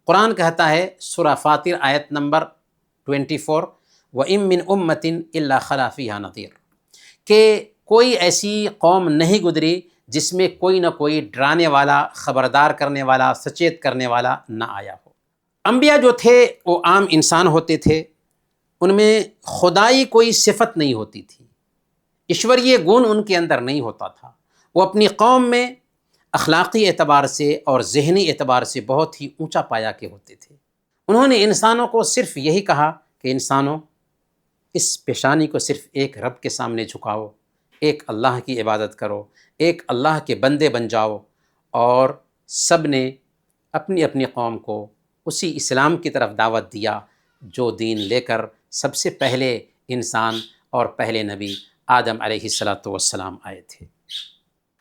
قرآن کہتا ہے سورہ فاطر آیت نمبر 24، وَإِن مِّنْ أُمَّةٍ إِلَّا خَلَا فِيهَا نَذِيرٌ، کہ کوئی ایسی قوم نہیں گزری جس میں کوئی نہ کوئی ڈرانے والا، خبردار کرنے والا، سچیت کرنے والا نہ آیا ہو۔ انبیاء جو تھے وہ عام انسان ہوتے تھے، ان میں خدائی کوئی صفت نہیں ہوتی تھی، ایشوریہ گن ان کے اندر نہیں ہوتا تھا۔ وہ اپنی قوم میں اخلاقی اعتبار سے اور ذہنی اعتبار سے بہت ہی اونچا پایا کے ہوتے تھے۔ انہوں نے انسانوں کو صرف یہی کہا کہ انسانوں، اس پیشانی کو صرف ایک رب کے سامنے جھکاؤ، ایک اللہ کی عبادت کرو، ایک اللہ کے بندے بن جاؤ، اور سب نے اپنی اپنی قوم کو اسی اسلام کی طرف دعوت دیا جو دین لے کر سب سے پہلے انسان اور پہلے نبی آدم علیہ السلام آئے تھے۔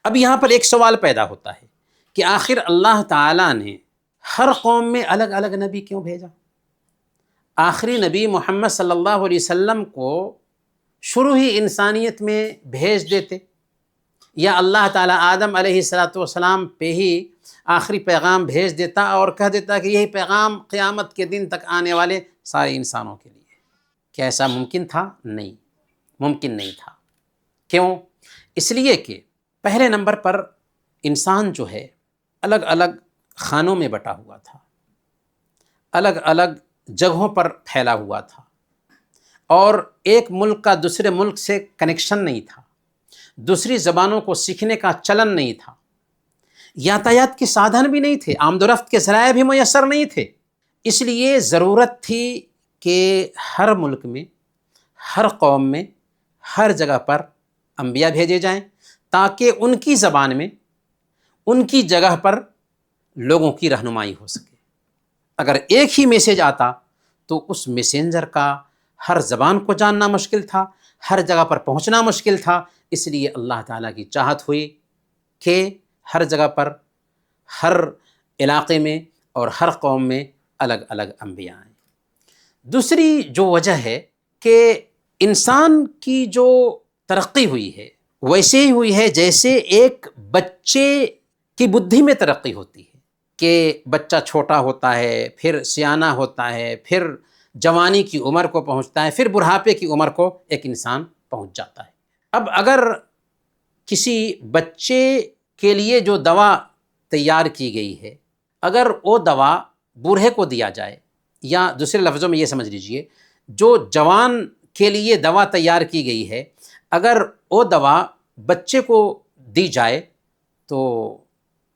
اب یہاں پر ایک سوال پیدا ہوتا ہے کہ آخر اللہ تعالیٰ نے ہر قوم میں الگ الگ نبی کیوں بھیجا؟ آخری نبی محمد صلی اللہ علیہ وسلم کو شروع ہی انسانیت میں بھیج دیتے، یا اللہ تعالیٰ آدم علیہ السلام پہ ہی آخری پیغام بھیج دیتا اور کہہ دیتا کہ یہی پیغام قیامت کے دن تک آنے والے سارے انسانوں کے لیے۔ کیا ایسا ممکن تھا؟ نہیں، ممکن نہیں تھا۔ کیوں؟ اس لیے کہ پہلے نمبر پر انسان جو ہے الگ الگ خانوں میں بٹا ہوا تھا، الگ الگ جگہوں پر پھیلا ہوا تھا، اور ایک ملک کا دوسرے ملک سے کنیکشن نہیں تھا، دوسری زبانوں کو سیکھنے کا چلن نہیں تھا، یاتایات کے سادھن بھی نہیں تھے، آمد و رفت کے ذرائع بھی میسر نہیں تھے۔ اس لیے ضرورت تھی کہ ہر ملک میں، ہر قوم میں، ہر جگہ پر انبیاء بھیجے جائیں تاکہ ان کی زبان میں، ان کی جگہ پر لوگوں کی رہنمائی ہو سکے۔ اگر ایک ہی میسیج آتا تو اس میسنجر کا ہر زبان کو جاننا مشکل تھا، ہر جگہ پر پہنچنا مشکل تھا۔ اس لیے اللہ تعالیٰ کی چاہت ہوئی کہ ہر جگہ پر، ہر علاقے میں اور ہر قوم میں الگ الگ انبیاء آئیں۔ دوسری جو وجہ ہے کہ انسان کی جو ترقی ہوئی ہے ویسے ہی ہوئی ہے جیسے ایک بچے کی بدھی میں ترقی ہوتی ہے، کہ بچہ چھوٹا ہوتا ہے، پھر سیانہ ہوتا ہے، پھر جوانی کی عمر کو پہنچتا ہے، پھر بڑھاپے کی عمر کو ایک انسان پہنچ جاتا ہے۔ اب اگر کسی بچے کے لیے جو دوا تیار کی گئی ہے، اگر وہ دوا بوڑھے کو دیا جائے، یا دوسرے لفظوں میں یہ سمجھ لیجئے، جو جوان کے لیے دوا تیار کی گئی ہے، اگر وہ دوا بچے کو دی جائے تو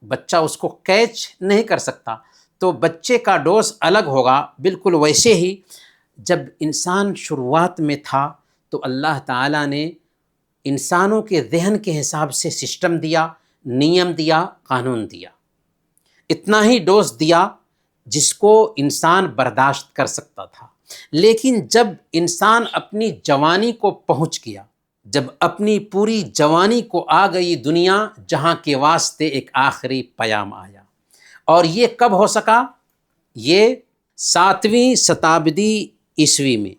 بچہ اس کو کیچ نہیں کر سکتا، تو بچے کا ڈوز الگ ہوگا۔ بالکل ویسے ہی جب انسان شروعات میں تھا تو اللہ تعالیٰ نے انسانوں کے ذہن کے حساب سے سسٹم دیا، نیم دیا، قانون دیا، اتنا ہی ڈوز دیا جس کو انسان برداشت کر سکتا تھا۔ لیکن جب انسان اپنی جوانی کو پہنچ گیا، جب اپنی پوری جوانی کو آ گئی دنیا جہاں کے واسطے ایک آخری پیام آیا، اور یہ کب ہو سکا؟ یہ 7ویں شتابدی عیسوی میں۔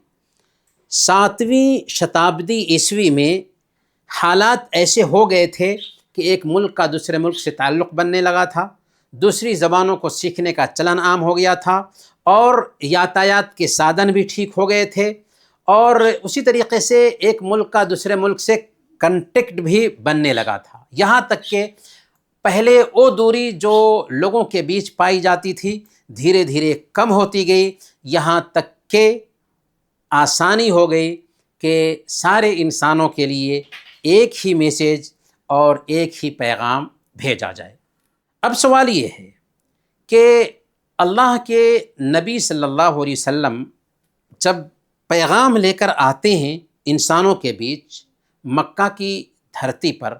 7ویں شتابدی عیسوی میں حالات ایسے ہو گئے تھے کہ ایک ملک کا دوسرے ملک سے تعلق بننے لگا تھا، دوسری زبانوں کو سیکھنے کا چلن عام ہو گیا تھا، اور یاتایات کے سادن بھی ٹھیک ہو گئے تھے، اور اسی طریقے سے ایک ملک کا دوسرے ملک سے کنٹیکٹ بھی بننے لگا تھا، یہاں تک کہ پہلے وہ دوری جو لوگوں کے بیچ پائی جاتی تھی دھیرے دھیرے کم ہوتی گئی، یہاں تک کہ آسانی ہو گئی کہ سارے انسانوں کے لیے ایک ہی میسیج اور ایک ہی پیغام بھیجا جائے۔ اب سوال یہ ہے کہ اللہ کے نبی صلی اللہ علیہ وسلم جب پیغام لے کر آتے ہیں انسانوں کے بیچ مکہ کی دھرتی پر،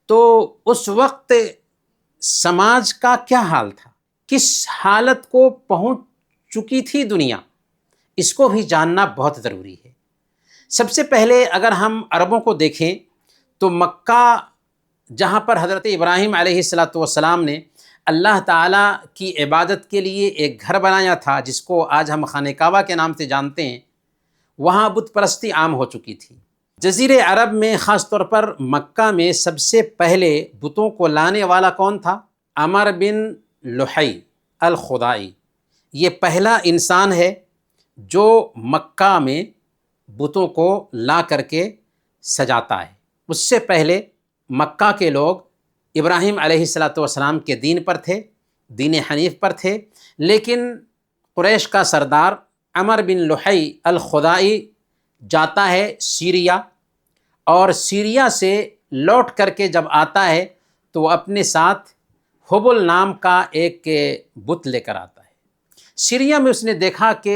تو اس وقت سماج کا کیا حال تھا، کس حالت کو پہنچ چکی تھی دنیا، اس کو بھی جاننا بہت ضروری ہے۔ سب سے پہلے اگر ہم عربوں کو دیکھیں تو مکہ جہاں پر حضرت ابراہیم علیہ السلام نے اللہ تعالیٰ کی عبادت کے لیے ایک گھر بنایا تھا جس کو آج ہم خانہ کعبہ کے نام سے جانتے ہیں، وہاں بت پرستی عام ہو چکی تھی۔ جزیرے عرب میں خاص طور پر مکہ میں سب سے پہلے بتوں کو لانے والا کون تھا؟ عمر بن لحی الخدائی، یہ پہلا انسان ہے جو مکہ میں بتوں کو لا کر کے سجاتا ہے۔ اس سے پہلے مکہ کے لوگ ابراہیم علیہ السلام کے دین پر تھے، دین حنیف پر تھے، لیکن قریش کا سردار عمر بن لحی الخدائی جاتا ہے سیریا، اور سیریا سے لوٹ کر کے جب آتا ہے تو وہ اپنے ساتھ حبل نام کا ایک بت لے کر آتا ہے۔ سیریا میں اس نے دیکھا کہ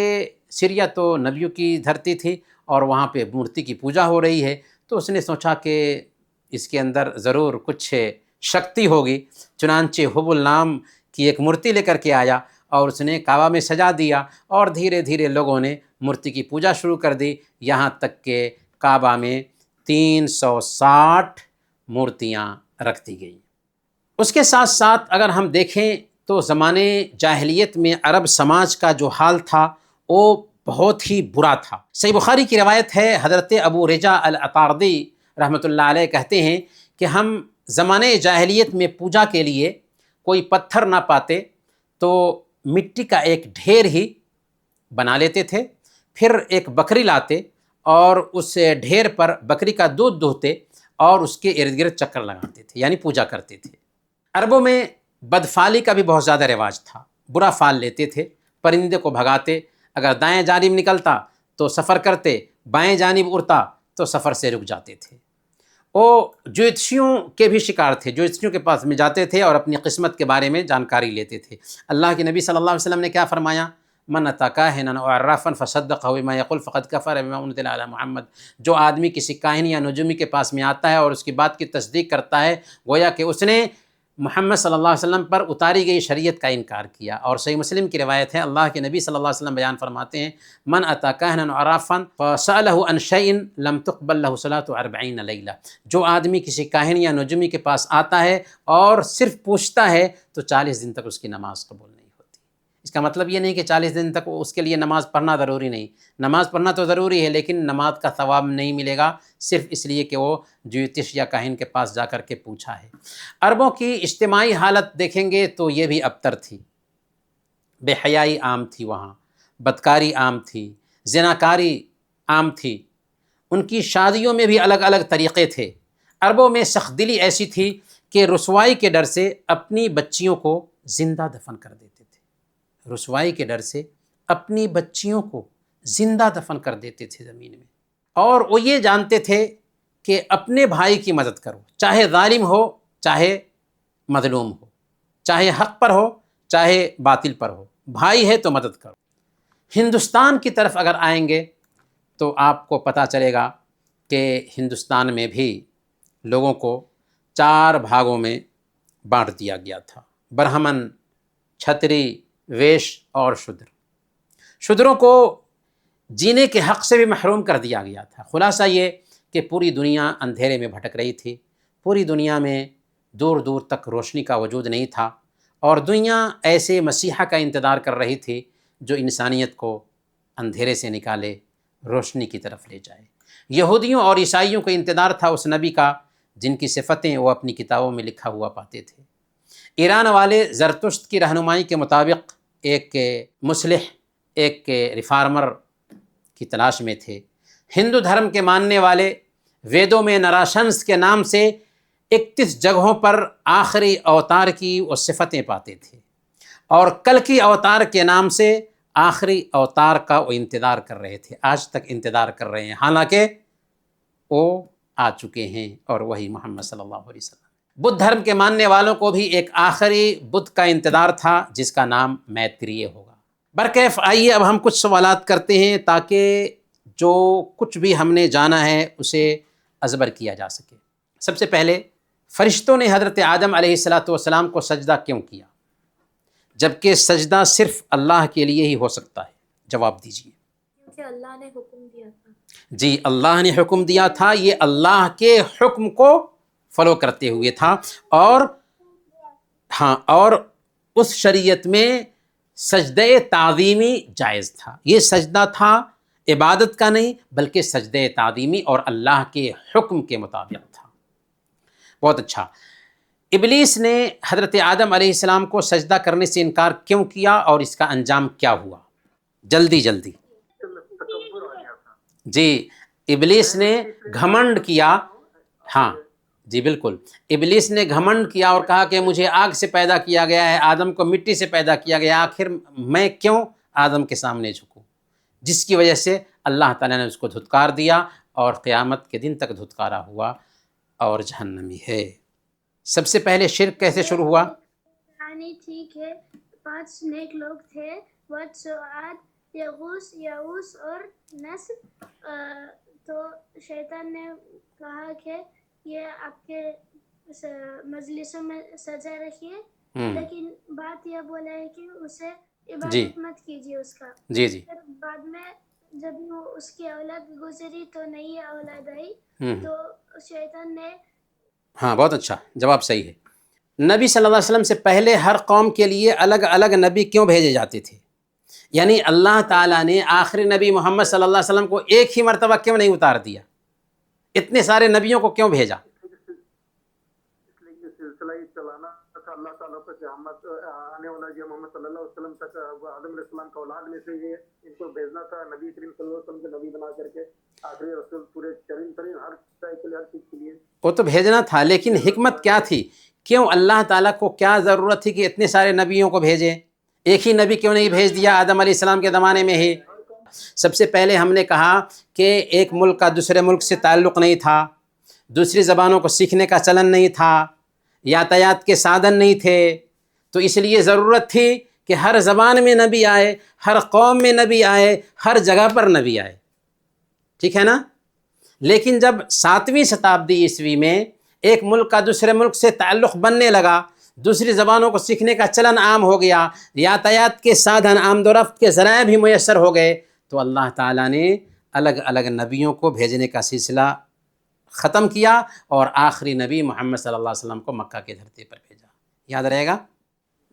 سیریا تو نبیوں کی دھرتی تھی اور وہاں پہ مورتی کی پوجا ہو رہی ہے، تو اس نے سوچا کہ اس کے اندر ضرور کچھ شکتی ہوگی، چنانچہ حبل نام کی ایک مورتی لے کر کے آیا اور اس نے کعبہ میں سجا دیا، اور دھیرے دھیرے لوگوں نے مورتی کی پوجا شروع کر دی، یہاں تک کہ کعبہ میں 360 مورتیاں رکھ دی گئیں۔ اس کے ساتھ ساتھ اگر ہم دیکھیں تو زمانے جاہلیت میں عرب سماج کا جو حال تھا وہ بہت ہی برا تھا۔ صحیح بخاری کی روایت ہے، حضرت ابو رجا العطاردی رحمۃ اللہ علیہ کہتے ہیں کہ ہم زمانے جاہلیت میں پوجا کے لیے کوئی پتھر نہ پاتے تو مٹی کا ایک ڈھیر ہی بنا لیتے تھے، پھر ایک بکری لاتے اور اس ڈھیر پر بکری کا دودھ دہتے اور اس کے ارد گرد چکر لگاتے تھے، یعنی پوجا کرتے تھے۔ عربوں میں بدفعلی کا بھی بہت زیادہ رواج تھا، برا فعل لیتے تھے، پرندے کو بھگاتے، اگر دائیں جانب نکلتا تو سفر کرتے، بائیں جانب اڑتا تو سفر سے رک جاتے تھے۔ وہ جوتشیوں کے بھی شکار تھے، جوتشیوں کے پاس میں جاتے تھے اور اپنی قسمت کے بارے میں جانکاری لیتے تھے۔ اللہ کے نبی صلی اللہ علیہ وسلم نے کیا فرمایا؟ من اتی کاہنا او عرافا فصدقہ بما یقول فقد کفر بما انزل علی محمد، جو آدمی کسی کاہن یا نجومی کے پاس میں آتا ہے اور اس کی بات کی تصدیق کرتا ہے، گویا کہ اس نے محمد صلی اللہ علیہ وسلم پر اتاری گئی شریعت کا انکار کیا۔ اور صحیح مسلم کی روایت ہے، اللہ کے نبی صلی اللہ علیہ وسلم بیان فرماتے ہیں، من اتی کاہنا او عرافا فسألہ عن شیء لم تقبل له صلاة 40 لیلہ، جو آدمی کسی کاہن یا نجومی کے پاس آتا ہے اور صرف پوچھتا ہے تو 40 دن تک اس کی نماز قبول نہیں ہوتی۔ اس کا مطلب یہ نہیں کہ 40 دن تک اس کے لیے نماز پڑھنا ضروری نہیں، نماز پڑھنا تو ضروری ہے، لیکن نماز کا ثواب نہیں ملے گا صرف اس لیے کہ وہ جوتش یا کاہن کے پاس جا کر کے پوچھا ہے۔ عربوں کی اجتماعی حالت دیکھیں گے تو یہ بھی ابتر تھی، بے حیائی عام تھی، وہاں بدکاری عام تھی، زناکاری عام تھی، ان کی شادیوں میں بھی الگ الگ طریقے تھے۔ عربوں میں سخت دلی ایسی تھی کہ رسوائی کے ڈر سے اپنی بچیوں کو زندہ دفن کر دیتے تھے، رسوائی کے ڈر سے اپنی بچیوں کو زندہ دفن کر دیتے تھے زمین میں، اور وہ یہ جانتے تھے کہ اپنے بھائی کی مدد کرو، چاہے ظالم ہو چاہے مظلوم ہو، چاہے حق پر ہو چاہے باطل پر ہو، بھائی ہے تو مدد کرو۔ ہندوستان کی طرف اگر آئیں گے تو آپ کو پتہ چلے گا کہ ہندوستان میں بھی لوگوں کو 4 بھاگوں میں بانٹ دیا گیا تھا، برہمن، چھتری، ویش اور شودر۔ شودروں کو جینے کے حق سے بھی محروم کر دیا گیا تھا۔ خلاصہ یہ کہ پوری دنیا اندھیرے میں بھٹک رہی تھی، پوری دنیا میں دور دور تک روشنی کا وجود نہیں تھا، اور دنیا ایسے مسیحا کا انتظار کر رہی تھی جو انسانیت کو اندھیرے سے نکالے، روشنی کی طرف لے جائے۔ یہودیوں اور عیسائیوں کو انتظار تھا اس نبی کا جن کی صفتیں وہ اپنی کتابوں میں لکھا ہوا پاتے تھے۔ ایران والے زرتشت کی رہنمائی کے مطابق ایک مصلح ایک ریفارمر کی تلاش میں تھے۔ ہندو دھرم کے ماننے والے ویدوں میں نراشنس کے نام سے 31 جگہوں پر آخری اوتار کی وہ صفتیں پاتے تھے، اور کلکی اوتار کے نام سے آخری اوتار کا وہ انتظار کر رہے تھے، آج تک انتظار کر رہے ہیں، حالانکہ وہ آ چکے ہیں اور وہی محمد صلی اللہ علیہ وسلم۔ بدھ دھرم کے ماننے والوں کو بھی ایک آخری بدھ کا انتظار تھا جس کا نام میتریہ ہوگا۔ برکیف آئیے اب ہم کچھ سوالات کرتے ہیں تاکہ جو کچھ بھی ہم نے جانا ہے اسے ازبر کیا جا سکے۔ سب سے پہلے فرشتوں نے حضرت آدم علیہ السلام کو سجدہ کیوں کیا جبکہ سجدہ صرف اللہ کے لیے ہی ہو سکتا ہے؟ جواب دیجیے۔ کیونکہ اللہ نے حکم دیا تھا۔ جی، اللہ نے حکم دیا تھا، یہ اللہ کے حکم کو فالو کرتے ہوئے تھا، اور اس شریعت میں سجدہ تعظیمی جائز تھا۔ یہ سجدہ تھا عبادت کا نہیں بلکہ سجدہ تعظیمی اور اللہ کے حکم کے مطابق تھا۔ بہت اچھا، ابلیس نے حضرت آدم علیہ السلام کو سجدہ کرنے سے انکار کیوں کیا اور اس کا انجام کیا ہوا؟ جلدی جلدی۔ جی، ابلیس نے گھمنڈ کیا، ہاں جی بالکل، ابلیس نے گھمنڈ کیا اور کہا کہ مجھے آگ سے پیدا کیا گیا ہے، آدم کو مٹی سے پیدا کیا گیا، آخر میں کیوں آدم کے سامنے جھکوں؟ جس کی وجہ سے اللہ تعالیٰ نے اس کو دھتکار دیا اور قیامت کے دن تک دھتکارا ہوا اور جہنمی ہے۔ سب سے پہلے شرک کیسے شروع ہوا؟ کہانی ٹھیک ہے، 5 نیک لوگ تھے، وڈ، سعاد، یغوس، یعوس اور نصر۔ تو شیطان نے کہا کہ یہ آپ کے مجلسوں میں سجا رکھیے، لیکن بات یہ بولا ہے کہ اسے عبادت مت کیجیے اس کا۔ جی جی، پھر بعد میں جب وہ اس کی اولاد گزری تو نئی اولاد آئی تو شیطان نے، ہاں بہت اچھا جواب، صحیح ہے۔ نبی صلی اللہ علیہ وسلم سے پہلے ہر قوم کے لیے الگ الگ نبی کیوں بھیجے جاتے تھے؟ یعنی اللہ تعالیٰ نے آخری نبی محمد صلی اللہ علیہ وسلم کو ایک ہی مرتبہ کیوں نہیں اتار دیا؟ اتنے سارے نبیوں کو کیوں بھیجا؟ اس لیے یہ سلسلہ ہی چلانا تھا اللہ تعالیٰ کو کہ آنے والا جو محمد صلی اللہ علیہ وسلم تک آدم علیہ السلام کا اولاد میں سے یہ ان کو بھیجنا تھا، نبی کریم صلی اللہ علیہ وسلم کے نبی بنا کر کے آخری رسول پورے ترین ہر کے لیے، ہر چیز کے لیے وہ تو بھیجنا تھا، لیکن حکمت کیا تھی؟ کیوں اللہ تعالیٰ کو کیا ضرورت تھی کہ اتنے سارے نبیوں کو بھیجے؟ ایک ہی نبی کیوں نہیں بھیج دیا آدم علیہ السلام کے زمانے میں ہی؟ سب سے پہلے ہم نے کہا کہ ایک ملک کا دوسرے ملک سے تعلق نہیں تھا، دوسری زبانوں کو سیکھنے کا چلن نہیں تھا، یاتایات کے سادھن نہیں تھے، تو اس لیے ضرورت تھی کہ ہر زبان میں نبی آئے، ہر قوم میں نبی آئے، ہر جگہ پر نبی آئے، ٹھیک ہے نا؟ لیکن جب 7ویں شتابدی عیسوی میں ایک ملک کا دوسرے ملک سے تعلق بننے لگا، دوسری زبانوں کو سیکھنے کا چلن عام ہو گیا، یاتایات کے سادھن، آمد و رفت کے ذرائع بھی میسر ہو گئے، تو اللہ تعالیٰ نے الگ الگ نبیوں کو بھیجنے کا سلسلہ ختم کیا اور آخری نبی محمد صلی اللہ علیہ وسلم کو مکہ کی دھرتی پر بھیجا۔ یاد رہے گا؟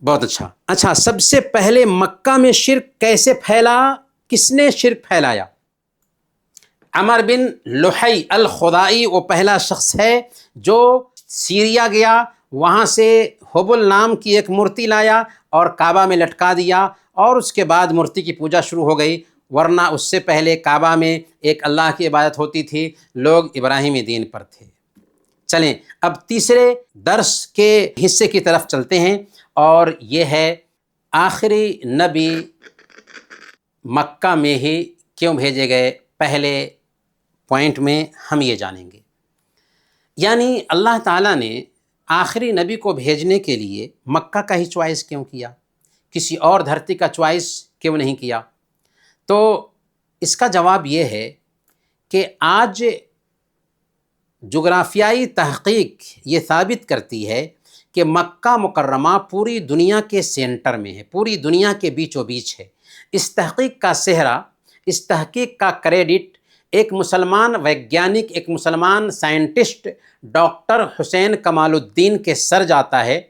بہت اچھا، سب سے پہلے مکہ میں شرک کیسے پھیلا؟ کس نے شرک پھیلایا؟ عمر بن لحی الخدائی وہ پہلا شخص ہے جو سیریا گیا، وہاں سے حبل نام کی ایک مورتی لایا اور کعبہ میں لٹکا دیا، اور اس کے بعد مورتی کی پوجا شروع ہو گئی، ورنہ اس سے پہلے کعبہ میں ایک اللہ کی عبادت ہوتی تھی، لوگ ابراہیمی دین پر تھے۔ چلیں اب تیسرے درس کے حصے کی طرف چلتے ہیں، اور یہ ہے آخری نبی مکہ میں ہی کیوں بھیجے گئے؟ پہلے پوائنٹ میں ہم یہ جانیں گے، یعنی اللہ تعالیٰ نے آخری نبی کو بھیجنے کے لیے مکہ کا ہی چوائس کیوں کیا؟ کسی اور دھرتی کا چوائس کیوں نہیں کیا؟ تو اس کا جواب یہ ہے کہ آج جغرافیائی تحقیق یہ ثابت کرتی ہے کہ مکہ مکرمہ پوری دنیا کے سینٹر میں ہے، پوری دنیا کے بیچ و بیچ ہے۔ اس تحقیق کا سہرا، اس تحقیق کا کریڈٹ ایک مسلمان ویگیانک، ایک مسلمان سائنٹسٹ ڈاکٹر حسین کمال الدین کے سر جاتا ہے۔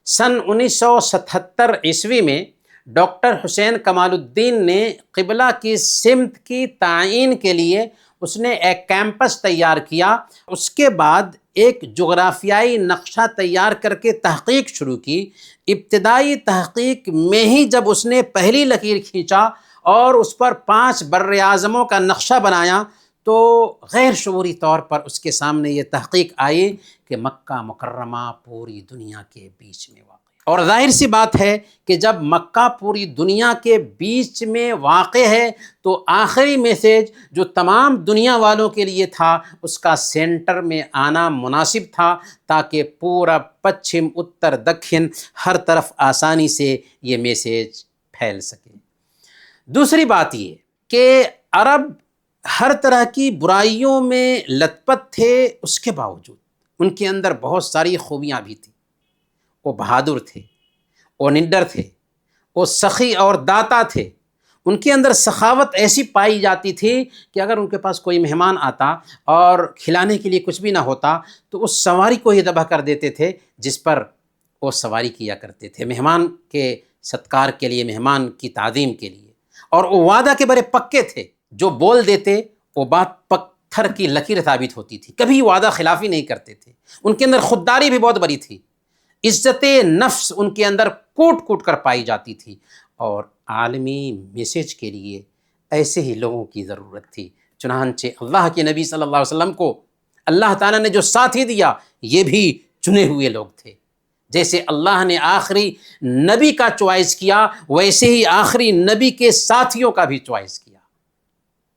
سن 1977 عیسوی میں ڈاکٹر حسین کمال الدین نے قبلہ کی سمت کی تعین کے لیے اس نے ایک کیمپس تیار کیا، اس کے بعد ایک جغرافیائی نقشہ تیار کر کے تحقیق شروع کی۔ ابتدائی تحقیق میں ہی جب اس نے پہلی لکیر کھینچا اور اس پر 5 بر اعظموں کا نقشہ بنایا تو غیر شعوری طور پر اس کے سامنے یہ تحقیق آئی کہ مکہ مکرمہ پوری دنیا کے بیچ میں واقع ہے۔ اور ظاہر سی بات ہے کہ جب مکہ پوری دنیا کے بیچ میں واقع ہے تو آخری میسیج جو تمام دنیا والوں کے لیے تھا اس کا سینٹر میں آنا مناسب تھا، تاکہ پورا پچھم اتر دکھن ہر طرف آسانی سے یہ میسیج پھیل سکے۔ دوسری بات یہ کہ عرب ہر طرح کی برائیوں میں لت پت تھے، اس کے باوجود ان کے اندر بہت ساری خوبیاں بھی تھیں۔ وہ بہادر تھے، وہ نڈر تھے، وہ سخی اور داتا تھے۔ ان کے اندر سخاوت ایسی پائی جاتی تھی کہ اگر ان کے پاس کوئی مہمان آتا اور کھلانے کے لیے کچھ بھی نہ ہوتا تو اس سواری کو ہی ذبح کر دیتے تھے جس پر وہ سواری کیا کرتے تھے، مہمان کے ستکار کے لیے، مہمان کی تعظیم کے لیے۔ اور وہ وعدہ کے بڑے پکے تھے، جو بول دیتے وہ بات پتھر کی لکیر ثابت ہوتی تھی، کبھی وعدہ خلافی نہیں کرتے تھے۔ ان کے اندر خودداری بھی بہت بڑی تھی، عزت نفس ان کے اندر کوٹ کوٹ کر پائی جاتی تھی، اور عالمی میسیج کے لیے ایسے ہی لوگوں کی ضرورت تھی۔ چنانچہ اللہ کے نبی صلی اللہ علیہ وسلم کو اللہ تعالیٰ نے جو ساتھی دیا یہ بھی چنے ہوئے لوگ تھے۔ جیسے اللہ نے آخری نبی کا چوائس کیا ویسے ہی آخری نبی کے ساتھیوں کا بھی چوائس کیا۔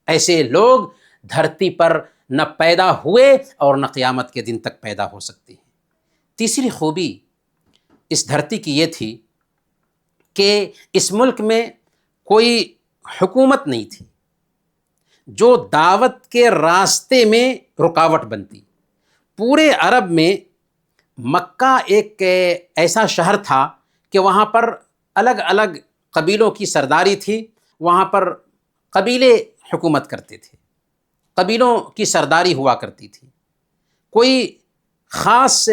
ایسے لوگ دھرتی پر نہ پیدا ہوئے اور نہ قیامت کے دن تک پیدا ہو سکتے ہیں۔ تیسری خوبی اس دھرتی کی یہ تھی کہ اس ملک میں کوئی حکومت نہیں تھی جو دعوت کے راستے میں رکاوٹ بنتی۔ پورے عرب میں مکہ ایک ایسا شہر تھا کہ وہاں پر الگ الگ قبیلوں کی سرداری تھی، وہاں پر قبیلے حکومت کرتے تھے، قبیلوں کی سرداری ہوا کرتی تھی، کوئی خاص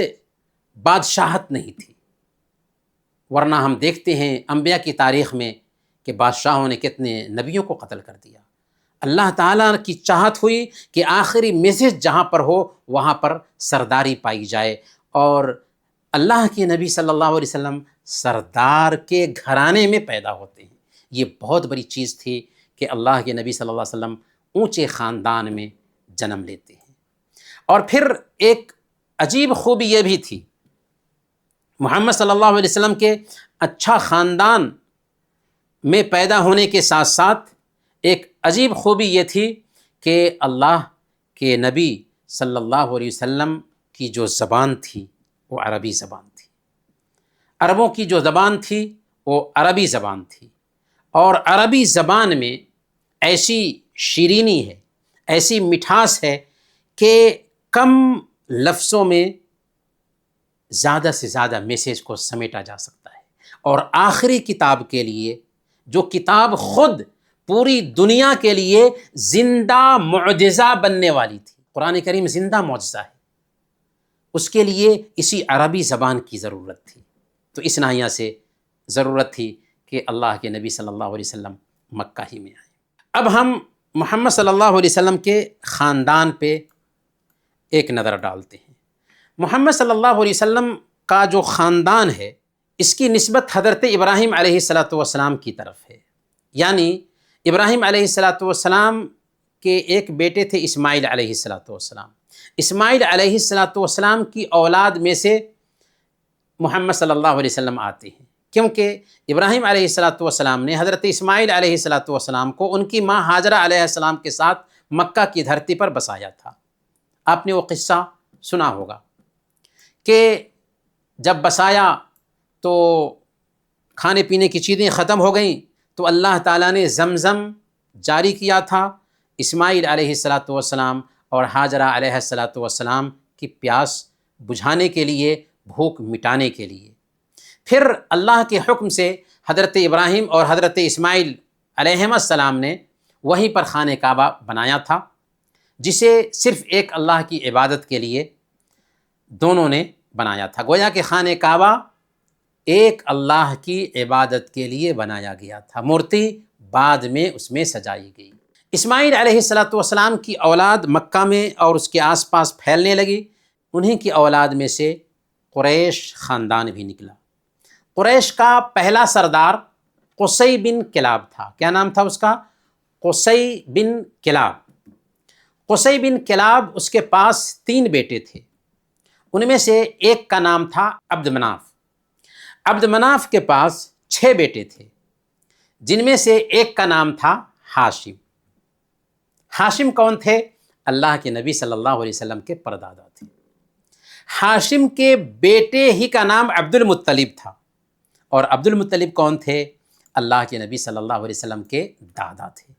بادشاہت نہیں تھی۔ ورنہ ہم دیکھتے ہیں انبیاء کی تاریخ میں کہ بادشاہوں نے کتنے نبیوں کو قتل کر دیا۔ اللہ تعالیٰ کی چاہت ہوئی کہ آخری میسیج جہاں پر ہو وہاں پر سرداری پائی جائے، اور اللہ کے نبی صلی اللہ علیہ وسلم سردار کے گھرانے میں پیدا ہوتے ہیں۔ یہ بہت بڑی چیز تھی کہ اللہ کے نبی صلی اللہ علیہ وسلم اونچے خاندان میں جنم لیتے ہیں۔ اور پھر ایک عجیب خوبی یہ بھی تھی، محمد صلی اللہ علیہ وسلم کے اچھا خاندان میں پیدا ہونے کے ساتھ ساتھ ایک عجیب خوبی یہ تھی کہ اللہ کے نبی صلی اللہ علیہ وسلم کی جو زبان تھی وہ عربی زبان تھی۔ عربوں کی جو زبان تھی وہ عربی زبان تھی، اور عربی زبان میں ایسی شیرینی ہے، ایسی مٹھاس ہے کہ کم لفظوں میں زیادہ سے زیادہ میسیج کو سمیٹا جا سکتا ہے۔ اور آخری کتاب کے لیے جو کتاب خود پوری دنیا کے لیے زندہ معجزہ بننے والی تھی، قرآن کریم زندہ معجزہ ہے، اس کے لیے اسی عربی زبان کی ضرورت تھی۔ تو اس ناحیہ سے ضرورت تھی کہ اللہ کے نبی صلی اللہ علیہ وسلم مکہ ہی میں آئے۔ اب ہم محمد صلی اللہ علیہ وسلم کے خاندان پہ ایک نظر ڈالتے ہیں۔ محمد صلی اللہ علیہ وسلم کا جو خاندان ہے اس کی نسبت حضرت ابراہیم علیہ السلام کی طرف ہے، یعنی ابراہیم علیہ السلام کے ایک بیٹے تھے اسماعیل علیہ السلام۔ اسماعیل علیہ السلام کی اولاد میں سے محمد صلی اللہ علیہ وسلم آتے ہیں، کیونکہ ابراہیم علیہ السلام نے حضرت اسماعیل علیہ السلام کو ان کی ماں ہاجرہ علیہ السلام کے ساتھ مکہ کی دھرتی پر بسایا تھا۔ آپ نے وہ قصہ سنا ہوگا کہ جب بسایا تو کھانے پینے کی چیزیں ختم ہو گئیں تو اللہ تعالیٰ نے زمزم جاری کیا تھا اسماعیل علیہ السلام اور ہاجرہ علیہ السلام کی پیاس بجھانے کے لیے، بھوک مٹانے کے لیے۔ پھر اللہ کے حکم سے حضرت ابراہیم اور حضرت اسماعیل علیہ السلام نے وہیں پر خانہ کعبہ بنایا تھا، جسے صرف ایک اللہ کی عبادت کے لیے دونوں نے بنایا تھا۔ گویا کہ خانہ کعبہ ایک اللہ کی عبادت کے لیے بنایا گیا تھا، مورتی بعد میں اس میں سجائی گئی۔ اسماعیل علیہ السلام کی اولاد مکہ میں اور اس کے آس پاس پھیلنے لگی. انہیں کی اولاد میں سے قریش خاندان بھی نکلا. قریش کا پہلا سردار قصی بن کلاب تھا. کیا نام تھا اس کا؟ قصی بن کلاب. قصی بن کلاب، اس کے پاس 3 بیٹے تھے. ان میں سے ایک کا نام تھا عبد مناف. عبد مناف کے پاس 6 بیٹے تھے، جن میں سے ایک کا نام تھا ہاشم. ہاشم کون تھے؟ اللہ کے نبی صلی اللہ علیہ وسلم کے پردادا تھے. ہاشم کے بیٹے ہی کا نام عبد المطلب تھا. اور عبد المطلب کون تھے؟ اللہ کے نبی صلی اللہ علیہ وسلم کے دادا تھے،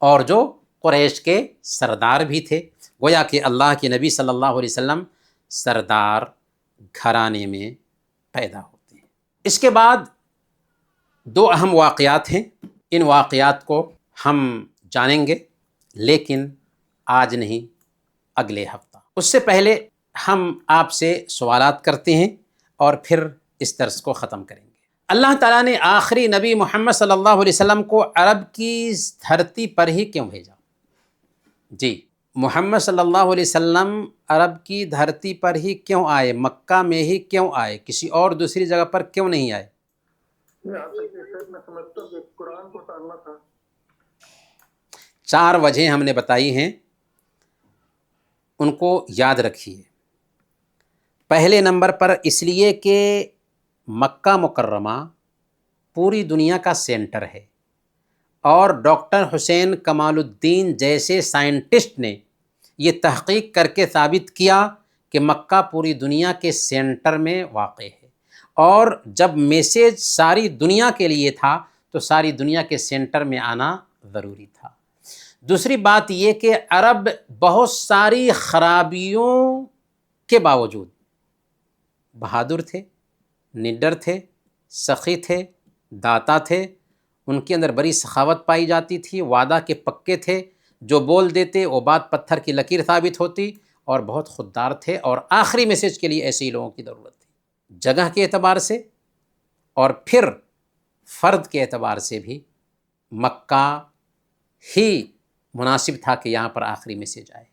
اور جو قریش کے سردار بھی تھے. گویا کہ اللہ کے نبی صلی اللہ علیہ وسلم سردار گھرانے میں پیدا ہوتے ہیں. اس کے بعد 2 اہم واقعات ہیں. ان واقعات کو ہم جانیں گے، لیکن آج نہیں، اگلے ہفتہ. اس سے پہلے ہم آپ سے سوالات کرتے ہیں اور پھر اس درس کو ختم کریں گے. اللہ تعالیٰ نے آخری نبی محمد صلی اللہ علیہ وسلم کو عرب کی دھرتی پر ہی کیوں بھیجا؟ جی، محمد صلی اللہ علیہ وسلم عرب کی دھرتی پر ہی کیوں آئے؟ مکہ میں ہی کیوں آئے؟ کسی اور دوسری جگہ پر کیوں نہیں آئے؟ یہاں تک کہ میں سمجھتا ہوں کہ قرآن کو اتارنا تھا. 4 وجہیں ہم نے بتائی ہیں، ان کو یاد رکھیے. پہلے نمبر پر اس لیے کہ مکہ مکرمہ پوری دنیا کا سینٹر ہے، اور ڈاکٹر حسین کمال الدین جیسے سائنٹسٹ نے یہ تحقیق کر کے ثابت کیا کہ مکہ پوری دنیا کے سینٹر میں واقع ہے، اور جب میسیج ساری دنیا کے لیے تھا تو ساری دنیا کے سینٹر میں آنا ضروری تھا. دوسری بات یہ کہ عرب بہت ساری خرابیوں کے باوجود بہادر تھے، نڈر تھے، سخی تھے، داتا تھے. ان کے اندر بڑی سخاوت پائی جاتی تھی، وعدہ کے پکے تھے، جو بول دیتے وہ بات پتھر کی لکیر ثابت ہوتی، اور بہت خوددار تھے. اور آخری میسیج کے لیے ایسے ہی لوگوں کی ضرورت تھی، جگہ کے اعتبار سے اور پھر فرد کے اعتبار سے بھی مکہ ہی مناسب تھا کہ یہاں پر آخری میسیج آئے.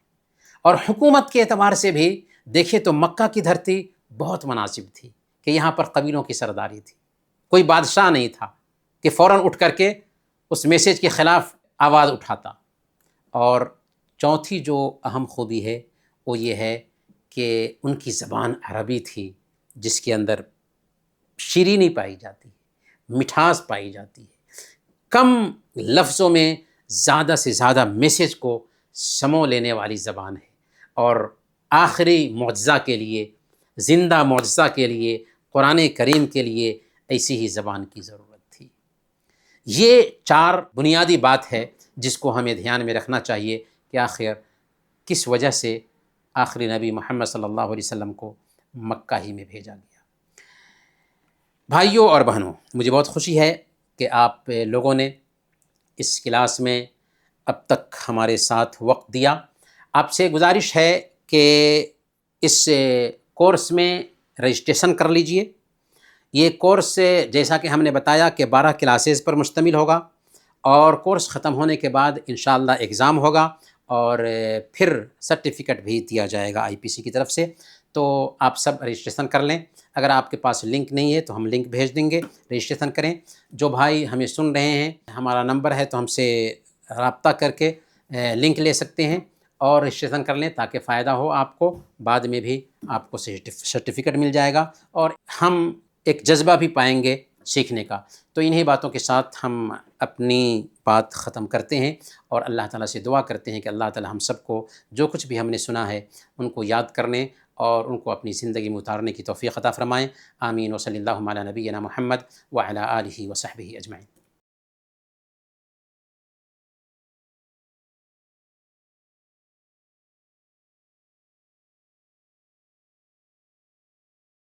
اور حکومت کے اعتبار سے بھی دیکھیں تو مکہ کی دھرتی بہت مناسب تھی کہ یہاں پر قبیلوں کی سرداری تھی. کوئی بادشاہ نہیں تھا کہ فوراً اٹھ کر کے اس میسیج کے خلاف آواز اٹھاتا. اور چوتھی جو اہم خوبی ہے وہ یہ ہے کہ ان کی زبان عربی تھی، جس کے اندر شیرینی پائی جاتی ہے، مٹھاس پائی جاتی ہے. کم لفظوں میں زیادہ سے زیادہ میسیج کو سمو لینے والی زبان ہے. اور آخری معجزہ کے لیے، زندہ معجزہ کے لیے، قرآن کریم کے لیے ایسی ہی زبان کی ضرورت تھی. یہ 4 بنیادی بات ہے جس کو ہمیں دھیان میں رکھنا چاہیے کہ آخر کس وجہ سے آخری نبی محمد صلی اللہ علیہ وسلم کو مکہ ہی میں بھیجا گیا. بھائیوں اور بہنوں، مجھے بہت خوشی ہے کہ آپ لوگوں نے اس کلاس میں اب تک ہمارے ساتھ وقت دیا. آپ سے گزارش ہے کہ اس کورس میں رجسٹریشن کر لیجئے. یہ کورس جیسا کہ ہم نے بتایا کہ 12 کلاسز پر مشتمل ہوگا، اور کورس ختم ہونے کے بعد انشاءاللہ ایگزام ہوگا، اور پھر سرٹیفکیٹ بھی دیا جائے گا IPC کی طرف سے. تو آپ سب رجسٹریشن کر لیں. اگر آپ کے پاس لنک نہیں ہے تو ہم لنک بھیج دیں گے، رجسٹریشن کریں. جو بھائی ہمیں سن رہے ہیں، ہمارا نمبر ہے تو ہم سے رابطہ کر کے لنک لے سکتے ہیں اور رجسٹریشن کر لیں، تاکہ فائدہ ہو آپ کو. بعد میں بھی آپ کو سرٹیفکیٹ مل جائے گا، اور ہم ایک جذبہ بھی پائیں گے سیکھنے کا. تو انہی باتوں کے ساتھ ہم اپنی بات ختم کرتے ہیں، اور اللہ تعالیٰ سے دعا کرتے ہیں کہ اللہ تعالیٰ ہم سب کو جو کچھ بھی ہم نے سنا ہے ان کو یاد کرنے اور ان کو اپنی زندگی میں اتارنے کی توفیق عطا فرمائیں. آمین. وصلی اللہ علی نبینا محمد وعلی آلہ وصحبہ اجمعین.